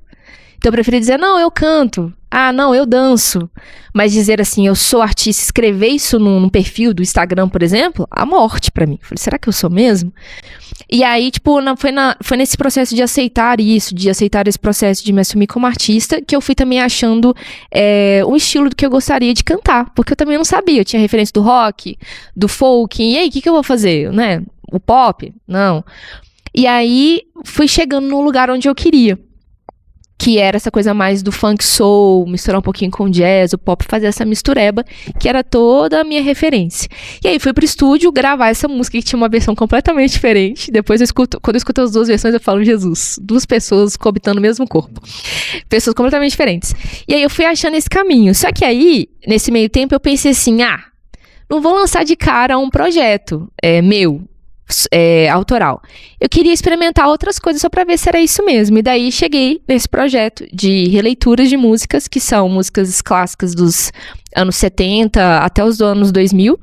Então eu preferi dizer, não, eu canto. Ah, não, eu danço. Mas dizer assim, eu sou artista, escrever isso num perfil do Instagram, por exemplo, a morte pra mim. Falei, será que eu sou mesmo? E aí, tipo, foi nesse processo de aceitar isso, de aceitar esse processo de me assumir como artista, que eu fui também achando um estilo do que eu gostaria de cantar. Porque eu também não sabia, eu tinha referência do rock, do folk, e aí, o que eu vou fazer, né? O pop? Não. E aí, fui chegando no lugar onde eu queria. Que era essa coisa mais do funk soul, misturar um pouquinho com jazz, o pop, fazer essa mistureba, que era toda a minha referência. E aí fui pro estúdio gravar essa música que tinha uma versão completamente diferente. Depois quando eu escuto as duas versões, eu falo, Jesus, duas pessoas coabitando o mesmo corpo. Pessoas completamente diferentes. E aí eu fui achando esse caminho. Só que aí, nesse meio tempo, eu pensei assim, não vou lançar de cara um projeto meu, autoral. Eu queria experimentar outras coisas só pra ver se era isso mesmo. E daí cheguei nesse projeto de releituras de músicas, que são músicas clássicas dos anos 70 até os anos 2000,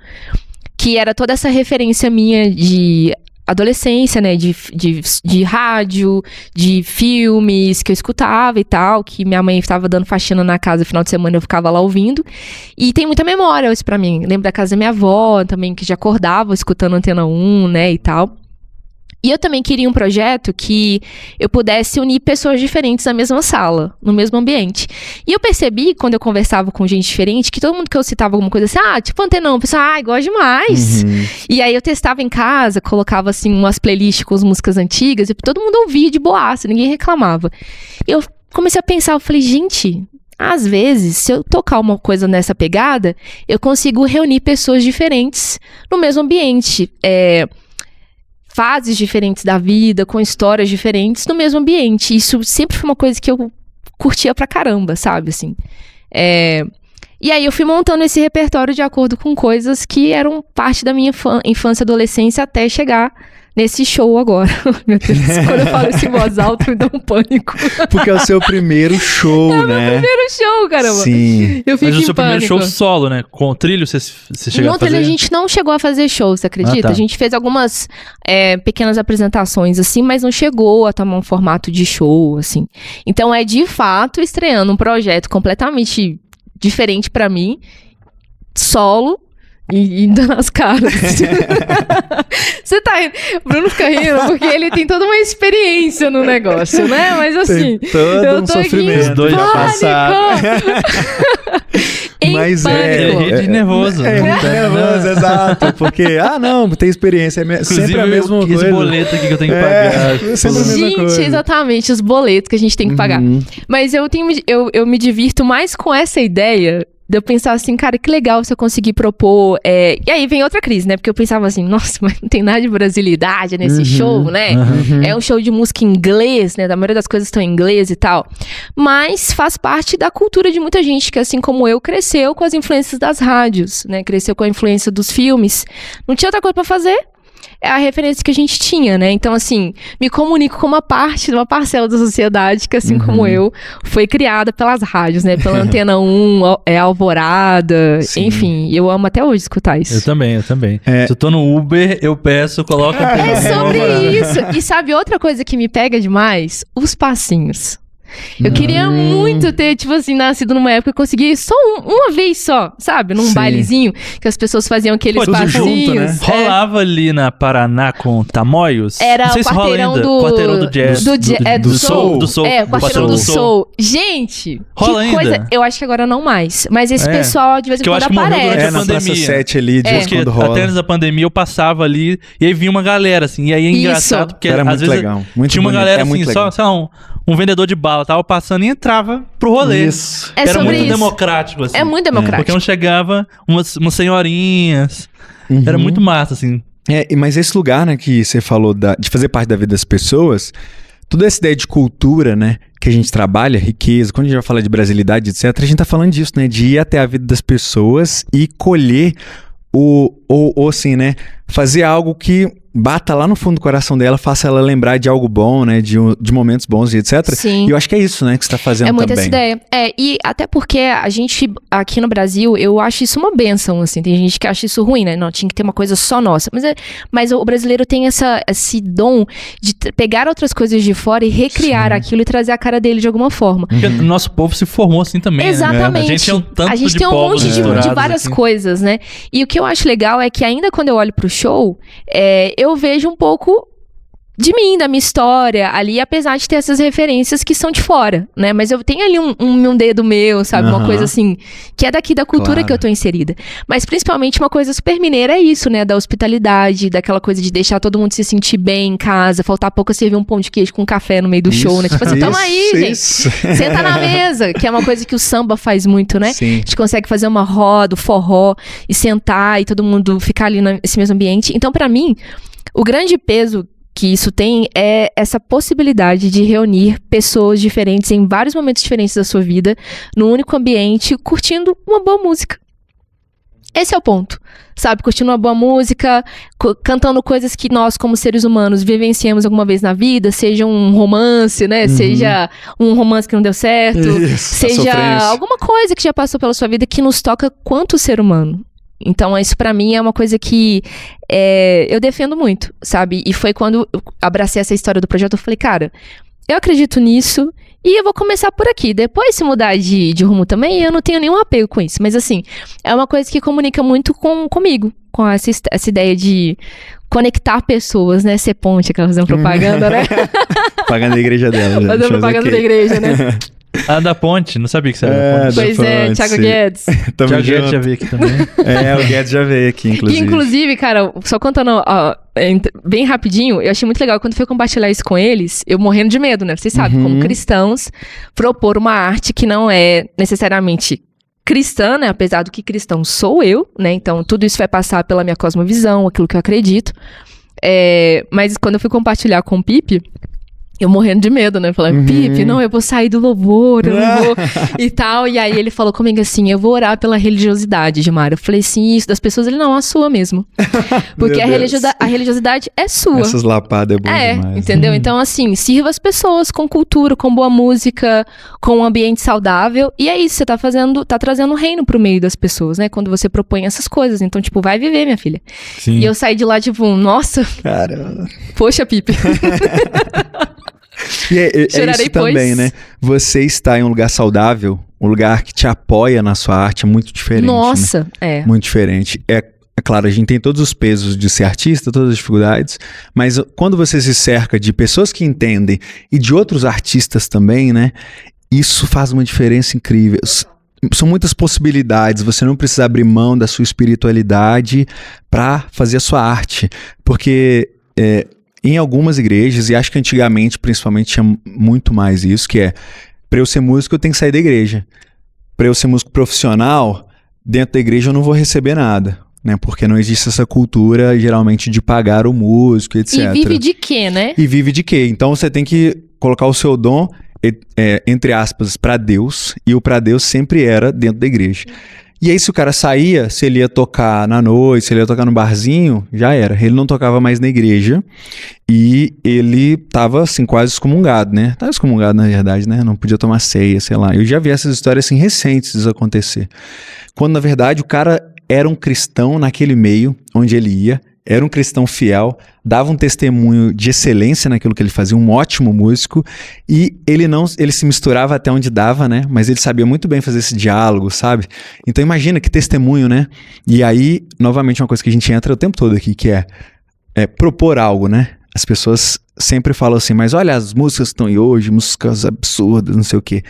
que era toda essa referência minha de adolescência, né, de rádio, de filmes que eu escutava e tal, que minha mãe estava dando faxina na casa no final de semana, eu ficava lá ouvindo, e tem muita memória isso pra mim. Lembro da casa da minha avó também, que já acordava escutando Antena 1, né, e tal. E eu também queria um projeto que eu pudesse unir pessoas diferentes na mesma sala, no mesmo ambiente. E eu percebi, quando eu conversava com gente diferente, que todo mundo que eu citava alguma coisa assim, tipo Antena 1, o pessoal, gosto demais. Uhum. E aí eu testava em casa, colocava assim umas playlists com as músicas antigas, e todo mundo ouvia de boaça, ninguém reclamava. E eu comecei a pensar, eu falei, gente, às vezes, se eu tocar uma coisa nessa pegada, eu consigo reunir pessoas diferentes no mesmo ambiente, fases diferentes da vida, com histórias diferentes no mesmo ambiente. Isso sempre foi uma coisa que eu curtia pra caramba, sabe, assim. E aí eu fui montando esse repertório de acordo com coisas que eram parte da minha infância e adolescência até chegar nesse show agora. Meu Deus, quando eu falo isso em voz alta, me dá um pânico. Porque é o seu primeiro show, né? É o meu primeiro show, caramba. Sim. Eu fico Mas o seu pânico. primeiro show solo, né? Com o trilho, você chegou a fazer? A gente não chegou a fazer show, você acredita? A gente fez algumas pequenas apresentações, assim, mas não chegou a tomar um formato de show, assim. Então é, de fato, estreando um projeto completamente diferente pra mim, solo, e dando as caras. Você tá rindo. Bruno fica rindo porque ele tem toda uma experiência no negócio, né? Mas assim, tem todo eu tô sofrimento. Os dois já passaram. Mas de nervoso. Nervoso, exato. Porque, não, tem experiência. Inclusive, sempre a mesma coisa. Esse boleto aqui que eu tenho que pagar. Sempre a mesma coisa. Exatamente, os boletos que a gente tem que pagar. Mas eu me divirto mais com essa ideia de eu pensar assim, cara, que legal se eu conseguir propor. E aí vem outra crise, né? Porque eu pensava assim, nossa, mas não tem nada de brasilidade nesse show, né? É um show de música em inglês, né? A maioria das coisas estão em inglês e tal. Mas faz parte da cultura de muita gente que, assim como eu, cresceu com as influências das rádios, né? Cresceu com a influência dos filmes. Não tinha outra coisa pra fazer. É a referência que a gente tinha, né? Então, assim, me comunico com uma parcela da sociedade que, assim como eu, foi criada pelas rádios, né? Pela Antena 1, Alvorada, enfim. Eu amo até hoje escutar isso. Eu também. Se eu tô no Uber, eu peço, coloca Antena 1. É sobre isso. E sabe outra coisa que me pega demais? Os passinhos. Eu queria muito ter, tipo assim, nascido numa época que eu conseguia só uma vez só, sabe? Num bailezinho, que as pessoas faziam aqueles passinhos. Junto, né? Rolava ali na Paraná com Tamoios? Era não sei o quarteirão do jazz. Do soul. Do soul. O quarteirão do soul. Gente, rola que coisa. Ainda? Eu acho que agora não mais. Mas esse pessoal, de vez em quando, aparece. Na Praça 7 ali, de porque quando rola. até antes da pandemia eu passava ali e aí vinha uma galera, assim. E aí é engraçado, porque era às muito vezes legal. Muito tinha uma bonito. galera assim, só, sei lá, um vendedor de bala tava passando e entrava pro rolê. Isso. Era muito democrático, assim. É muito democrático. Porque não chegava umas senhorinhas. Era muito massa, assim. Mas esse lugar, né, que você falou de fazer parte da vida das pessoas, toda essa ideia de cultura, né, que a gente trabalha, riqueza, quando a gente vai falar de brasilidade, etc., a gente tá falando disso, né, de ir até a vida das pessoas e colher Ou assim, né? Fazer algo que bata lá no fundo do coração dela, faça ela lembrar de algo bom, né? De momentos bons e etc. Sim. E eu acho que é isso, né? Que você tá fazendo É muito também. essa ideia. E até porque a gente, aqui no Brasil, eu acho isso uma bênção, assim. Tem gente que acha isso ruim, né? Não, tinha que ter uma coisa só nossa. Mas o brasileiro tem esse dom de pegar outras coisas de fora e recriar aquilo e trazer a cara dele de alguma forma. Porque o nosso povo se formou assim também, Exatamente. né? A gente tem um tanto a gente de tem um povos monte de misturados várias aqui. coisas, né? E o que eu acho legal é que ainda quando eu olho pro show, eu vejo um pouco de mim, da minha história ali, apesar de ter essas referências que são de fora, né? Mas eu tenho ali um dedo meu, sabe? Uma coisa assim, que é daqui da cultura Claro. que eu tô inserida. Mas principalmente uma coisa super mineira é isso, né? Da hospitalidade, daquela coisa de deixar todo mundo se sentir bem em casa, faltar pouco servir um pão de queijo com café no meio do show, né? Tipo assim, toma aí, gente. Senta na mesa, que é uma coisa que o samba faz muito, né? Sim. A gente consegue fazer uma roda, forró, e sentar e todo mundo ficar ali nesse mesmo ambiente. Então, pra mim, o grande peso que isso tem é essa possibilidade de reunir pessoas diferentes em vários momentos diferentes da sua vida, num único ambiente, curtindo uma boa música. Esse é o ponto, sabe? Curtindo uma boa música, cantando coisas que nós, como seres humanos, vivenciamos alguma vez na vida, seja um romance, né? Seja um romance que não deu certo, Isso, a seja sofrência. alguma coisa que já passou pela sua vida que nos toca quanto ser humano. Então, isso pra mim é uma coisa que eu defendo muito, sabe? E foi quando eu abracei essa história do projeto, eu falei, cara, eu acredito nisso e eu vou começar por aqui. Depois, se mudar de rumo também, eu não tenho nenhum apego com isso. Mas, assim, é uma coisa que comunica muito comigo, com essa ideia de conectar pessoas, né? Ser ponte, aquela fazendo propaganda, né? Pagando a igreja dela. já. Fazendo Deixa eu propaganda ver da aqui. igreja, né? Ah, da Ponte, não sabia que você era da Ponte. Da Pois é, Ponte, Thiago sim. Guedes. Tamo Thiago Guedes junto. já veio aqui também. O Guedes já veio aqui, Que, inclusive. inclusive, cara, só contando bem rapidinho, eu achei muito legal. Quando eu fui compartilhar isso com eles, eu morrendo de medo, né? Vocês sabem, como cristãos, propor uma arte que não é necessariamente cristã, né? Apesar do que cristão sou eu, né? Então, tudo isso vai passar pela minha cosmovisão, aquilo que eu acredito. Mas quando eu fui compartilhar com o Pipe, eu morrendo de medo, né? Falando, Pipe, não, eu vou sair do louvor, eu não vou e tal. E aí ele falou comigo assim, eu vou orar pela religiosidade, Gilmar. Eu falei, sim, isso das pessoas. Ele, não, a sua mesmo. Porque Meu Deus. a religiosidade é sua. Essas lapadas é bom demais. Entendeu? Então, assim, sirva as pessoas com cultura, com boa música, com um ambiente saudável. E é isso, você tá trazendo um reino pro meio das pessoas, né? Quando você propõe essas coisas. Então, tipo, vai viver, minha filha. Sim. E eu saí de lá, tipo, nossa, Cara, poxa, Pipe. e é Chorarei, isso também, pois. né? Você está em um lugar saudável, um lugar que te apoia na sua arte é muito diferente. né? Nossa, Muito diferente. É claro, a gente tem todos os pesos de ser artista, todas as dificuldades, mas quando você se cerca de pessoas que entendem e de outros artistas também, né? Isso faz uma diferença incrível. São muitas possibilidades, você não precisa abrir mão da sua espiritualidade para fazer a sua arte, porque em algumas igrejas, e acho que antigamente principalmente tinha muito mais isso, que para eu ser músico eu tenho que sair da igreja. Para eu ser músico profissional, dentro da igreja eu não vou receber nada, né? Porque não existe essa cultura geralmente de pagar o músico, etc. E vive de quê, né? E vive de quê? Então você tem que colocar o seu dom, entre aspas, para Deus, e o para Deus sempre era dentro da igreja. E aí, se o cara saía, se ele ia tocar na noite, se ele ia tocar no barzinho, já era. Ele não tocava mais na igreja e ele tava, assim, quase excomungado, né? Tava excomungado, na verdade, né? Não podia tomar ceia, sei lá. Eu já vi essas histórias, assim, recentes disso acontecer. Quando, na verdade, o cara era um cristão naquele meio onde ele ia, era um cristão fiel, dava um testemunho de excelência naquilo que ele fazia, um ótimo músico, e ele se misturava até onde dava, né? Mas ele sabia muito bem fazer esse diálogo, sabe? Então imagina que testemunho, né? E aí, novamente, uma coisa que a gente entra o tempo todo aqui, que é propor algo, né? As pessoas sempre falam assim, mas olha as músicas que estão aí hoje, músicas absurdas, não sei o quê.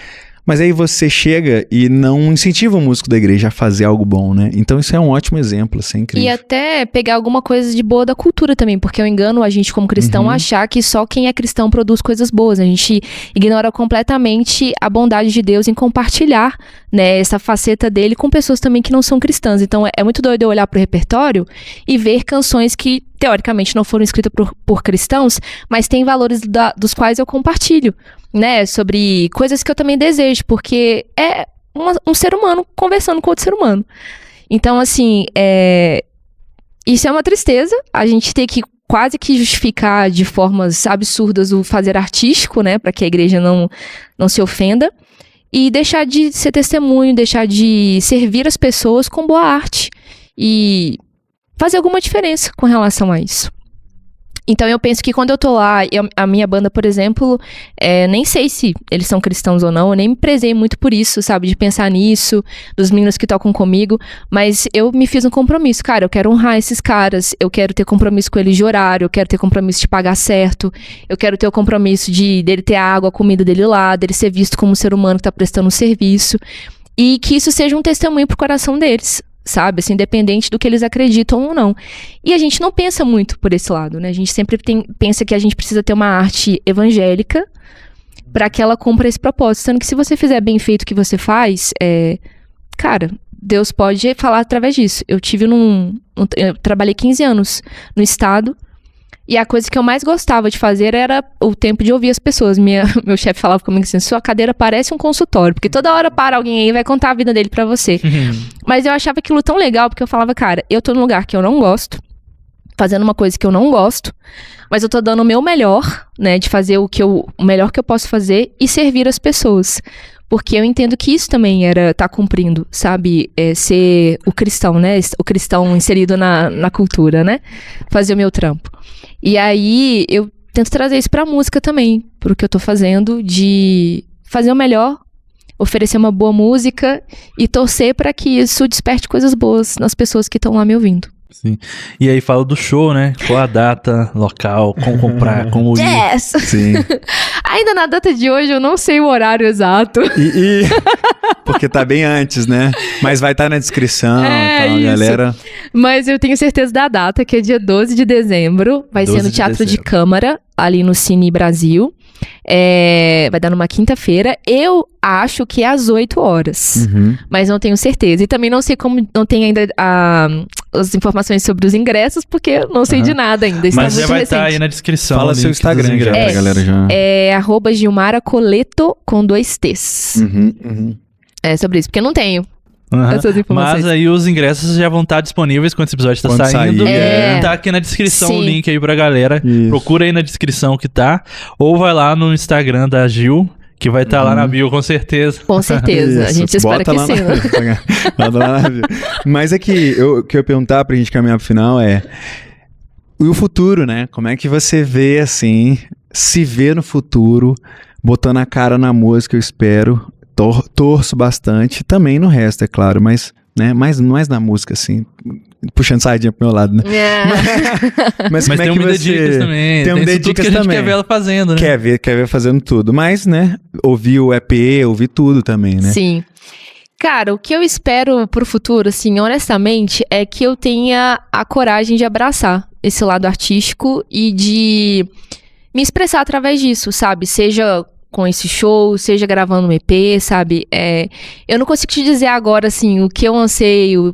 Mas aí você chega e não incentiva o músico da igreja a fazer algo bom, né? Então isso é um ótimo exemplo, assim, incrível. E até pegar alguma coisa de boa da cultura também, porque eu engano a gente como cristão achar que só quem é cristão produz coisas boas. A gente ignora completamente a bondade de Deus em compartilhar, né, essa faceta dele com pessoas também que não são cristãs. Então é muito doido eu olhar pro repertório e ver canções que teoricamente não foram escritas por cristãos, mas tem valores dos quais eu compartilho, né, sobre coisas que eu também desejo, porque é um ser humano conversando com outro ser humano. Então, assim, isso é uma tristeza, a gente ter que quase que justificar de formas absurdas o fazer artístico, né, para que a igreja não se ofenda, e deixar de ser testemunho, deixar de servir as pessoas com boa arte e fazer alguma diferença com relação a isso. Então eu penso que quando eu tô lá, a minha banda, por exemplo, nem sei se eles são cristãos ou não, eu nem me prezei muito por isso, sabe, de pensar nisso, dos meninos que tocam comigo, mas eu me fiz um compromisso, cara, eu quero honrar esses caras, eu quero ter compromisso com eles de horário, eu quero ter compromisso de pagar certo, eu quero ter o compromisso dele ter a água, a comida dele lá, dele ser visto como um ser humano que tá prestando um serviço, e que isso seja um testemunho pro coração deles, sabe, assim, independente do que eles acreditam ou não. E a gente não pensa muito por esse lado, né? A gente sempre pensa que a gente precisa ter uma arte evangélica para que ela cumpra esse propósito. Sendo que se você fizer bem feito o que você faz, cara, Deus pode falar através disso. Eu trabalhei 15 anos no estado, e a coisa que eu mais gostava de fazer era o tempo de ouvir as pessoas. Meu chefe falava comigo assim, sua cadeira parece um consultório, porque toda hora para alguém aí e vai contar a vida dele pra você. Mas eu achava aquilo tão legal, porque eu falava, cara, eu tô num lugar que eu não gosto, fazendo uma coisa que eu não gosto, mas eu tô dando o meu melhor, né, de fazer o melhor que eu posso fazer e servir as pessoas. Porque eu entendo que isso também tá cumprindo, sabe? Ser o cristão, né? O cristão inserido na cultura, né? Fazer o meu trampo. E aí, eu tento trazer isso pra música também, pro que eu tô fazendo, de fazer o melhor, oferecer uma boa música e torcer pra que isso desperte coisas boas nas pessoas que estão lá me ouvindo. Sim. E aí fala do show, né? Qual a data, local, como comprar, como ir. Yes! Sim. Ainda na data de hoje eu não sei o horário exato. Porque tá bem antes, né? Mas vai estar na descrição, então, isso. galera. Mas eu tenho certeza da data, que é dia 12 de dezembro. Vai ser no Teatro de Câmara, ali no Cine Brasil. Vai dar numa quinta-feira. Eu acho que é às 8 horas. Mas não tenho certeza. E também não sei como, não tem ainda as informações sobre os ingressos, porque eu não sei de nada ainda. Mas já vai estar aí na descrição. Fala seu Instagram já pra galera já. @Gilmara Coleto com 2 T's. É sobre isso, porque eu não tenho essas informações. Mas aí os ingressos já vão estar disponíveis quando esse episódio tá saindo. Tá aqui na descrição o link aí pra galera. Isso. Procura aí na descrição que tá. Ou vai lá no Instagram da Gil, que vai estar lá na bio, com certeza. Com certeza. A gente espera que sim. Bota lá na bio. Mas é que eu ia perguntar pra gente caminhar pro final e o futuro, né? Como é que você vê, assim, se vê no futuro, botando a cara na música, eu espero. Torço bastante, também no resto, é claro, mas, né, mais na música, assim, puxando sardinha pro meu lado, né? Mas tem um Vida Dicas também. Tem um Vida Dicas que a gente quer ver ela fazendo, né? Quer ver fazendo tudo, mas, né, ouvir o EP, ouvir tudo também, né? Sim. Cara, o que eu espero pro futuro, assim, honestamente, é que eu tenha a coragem de abraçar esse lado artístico e de me expressar através disso, sabe? Seja com esse show, seja gravando um EP, sabe? Eu não consigo te dizer agora, assim, o que eu anseio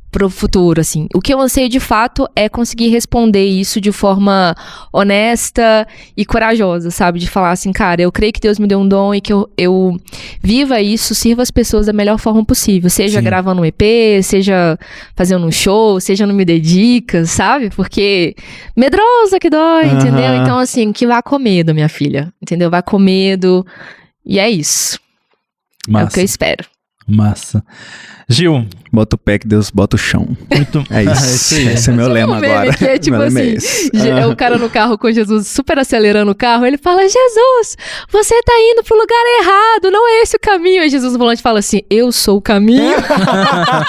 pro futuro, assim. O que eu anseio, de fato, é conseguir responder isso de forma honesta e corajosa, sabe? De falar assim, cara, eu creio que Deus me deu um dom e que eu viva isso, sirva as pessoas da melhor forma possível. Seja gravando um EP, seja fazendo um show, seja no Me Dedica, sabe? Porque medrosa que dói, entendeu? Então, assim, que vá com medo, minha filha, entendeu? Vá com medo e é isso. Massa. É o que eu espero. Massa. Gil. Bota o pé que Deus bota o chão. Muito. É isso. Esse é meu lema agora. Que é tipo assim, o cara no carro com Jesus super acelerando o carro, ele fala, Jesus, você tá indo pro lugar errado, não é esse o caminho. Aí Jesus no volante fala assim, eu sou o caminho.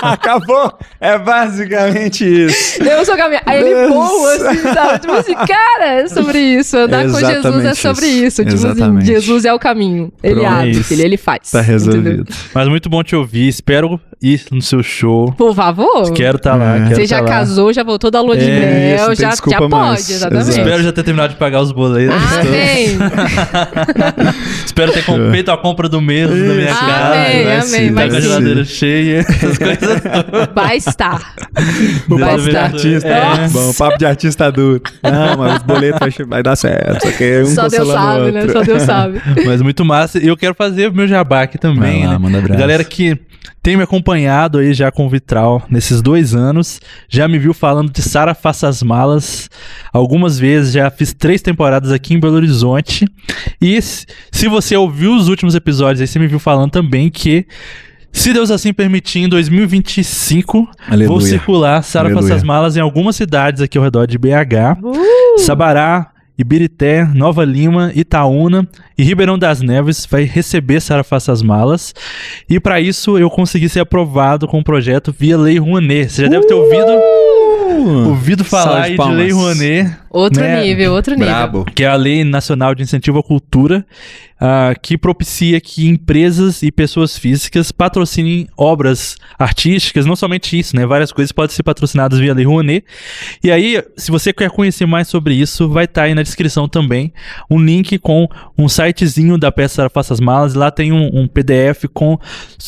Acabou. É basicamente isso. Eu sou o caminho. Aí ele voa assim, sabe? Tipo assim, cara, é sobre isso. Andar com Jesus é sobre isso. Tipo assim, Jesus é o caminho. Ele abre, filho, ele faz. Tá resolvido. Entendeu? Mas muito bom te ouvir. Espero ir no seu show. Por favor. Quero estar lá. Você já casou, já voltou da lua de mel, já pode, exatamente. Espero já ter terminado de pagar os boletos. Amém. Espero ter feito a compra do mês da minha casa. Amém. Tá com a geladeira cheia. Essas coisas. Vai estar. O papo de artista. Bom, o papo de artista duro. Não, mas os boletos vai dar certo. Só que só Deus sabe, né? Só Deus sabe. Mas muito massa. E eu quero fazer o meu jabá aqui também. Vai lá, né? manda abraço. Galera que que tem me acompanhado aí já com o Vitral nesses 2 anos, já me viu falando de Sara Faça as Malas algumas vezes, já fiz 3 temporadas aqui em Belo Horizonte. E se você ouviu os últimos episódios aí, você me viu falando também que, se Deus assim permitir, em 2025, Aleluia. vou circular Sara Faça as Malas em algumas cidades aqui ao redor de BH, Sabará, Ibirité, Nova Lima, Itaúna e Ribeirão das Neves vai receber Sara Faça as Malas. E para isso eu consegui ser aprovado com o projeto via Lei Rouanet. Você já deve ter ouvido falar aí de Lei Rouanet. Outro nível, outro nível. Brabo. Que é a Lei Nacional de Incentivo à Cultura, que propicia que empresas e pessoas físicas patrocinem obras artísticas, não somente isso, né? Várias coisas podem ser patrocinadas via Lei Rouanet. E aí, se você quer conhecer mais sobre isso, vai estar aí na descrição também um link com um sitezinho da peça Faça as Malas. Lá tem um PDF com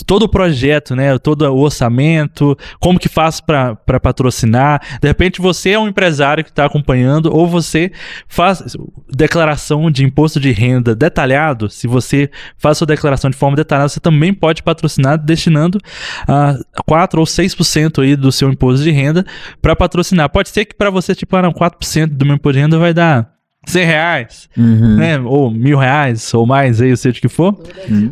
todo o projeto, né? Todo o orçamento, como que faz para patrocinar. De repente, você é um empresário que está acompanhando, ou você faz declaração de imposto de renda detalhado. Se você faz sua declaração de forma detalhada, você também pode patrocinar destinando 4 ou 6% aí do seu imposto de renda para patrocinar. Pode ser que para você, tipo, 4% do meu imposto de renda vai dar R$100, né? Ou R$1.000, ou mais aí, seja o que for.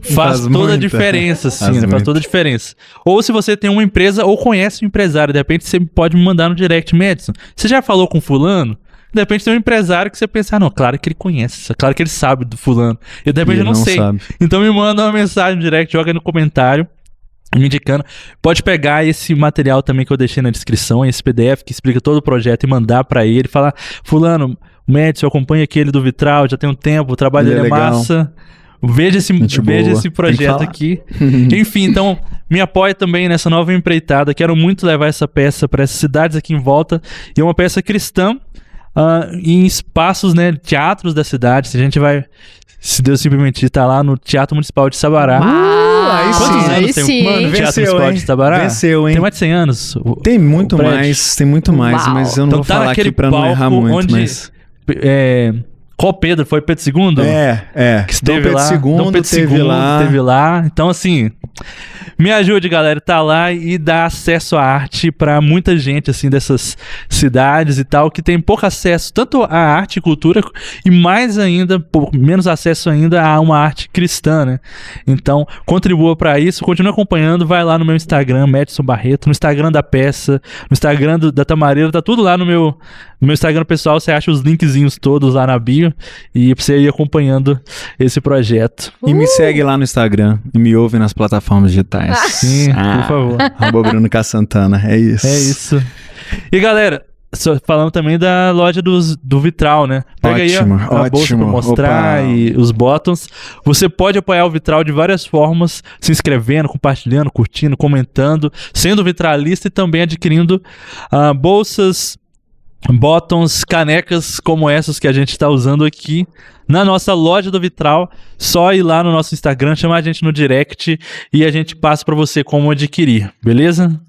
Faz toda a diferença, sim, né? Faz toda a diferença. Ou se você tem uma empresa ou conhece um empresário, de repente você pode me mandar no direct: Madison, você já falou com fulano? De repente tem um empresário que você pensa: não, claro que ele conhece, claro que ele sabe do fulano. E de repente eu não sei. Sabe. Então me manda uma mensagem no direct, joga aí no comentário, me indicando. Pode pegar esse material também que eu deixei na descrição, esse PDF que explica todo o projeto, e mandar pra ele, falar: fulano, o Madison, eu acompanho aquele do Vitral, já tem um tempo, o trabalho dele é massa. Veja esse projeto aqui. Enfim, então, me apoia também nessa nova empreitada. Quero muito levar essa peça para essas cidades aqui em volta. E é uma peça cristã, em espaços, né, teatros da cidade. A gente vai, se Deus se permitir, estar lá no Teatro Municipal de Sabará. Aí Quantos sim, anos tem sim. o Teatro Venceu, Municipal hein? de Sabará? Venceu, hein? Tem mais de 100 anos. Tem muito o prédio. mais, Uau. mas eu não Então vou tá falar naquele aqui pra não errar palco muito, onde- mas... Qual Pedro? Foi Pedro II? Que Esteve lá. Dom Pedro Pedro II esteve lá. Então, assim, me ajude, galera, tá lá e dá acesso à arte pra muita gente, assim, dessas cidades e tal, que tem pouco acesso tanto à arte e cultura, e mais ainda, menos acesso ainda a uma arte cristã, né? Então, contribua pra isso, continue acompanhando, vai lá no meu Instagram, Madison Barreto, no Instagram da peça, no Instagram da Tamareira, tá tudo lá no meu Instagram pessoal, você acha os linkzinhos todos lá na bio, e pra você ir acompanhando esse projeto. E me segue lá no Instagram e me ouve nas plataformas digitais. Sim, por favor. @Bruno K. Santana, é isso. É isso. E galera, falando também da loja do Vitral, né? Pega Ótimo, aí a bolsa pra mostrar Opa. e os bottoms. Você pode apoiar o Vitral de várias formas, se inscrevendo, compartilhando, curtindo, comentando, sendo vitralista e também adquirindo bolsas, bottoms, canecas como essas que a gente está usando aqui na nossa loja do Vitral. Só ir lá no nosso Instagram, chamar a gente no direct e a gente passa para você como adquirir, beleza?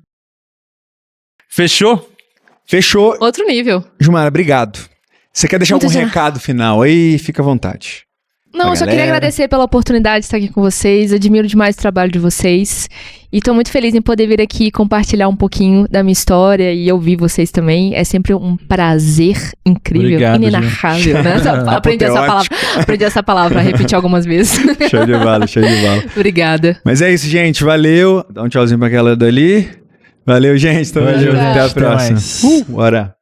Fechou? Fechou. Outro nível. Jumara, obrigado. Você quer deixar Muito algum já. recado final aí? Fica à vontade. Não, Pra eu só queria galera. agradecer pela oportunidade de estar aqui com vocês. Admiro demais o trabalho de vocês. E tô muito feliz em poder vir aqui compartilhar um pouquinho da minha história e ouvir vocês também. É sempre um prazer incrível, Obrigado, inenarrável, né? Aprendi essa palavra pra repetir algumas vezes. Show de bola, show de bola. Obrigada. Mas é isso, gente. Valeu. Dá um tchauzinho pra aquela dali. Valeu, gente. Tamo Valeu, junto. Até a gente. Até próxima. mais. Bora.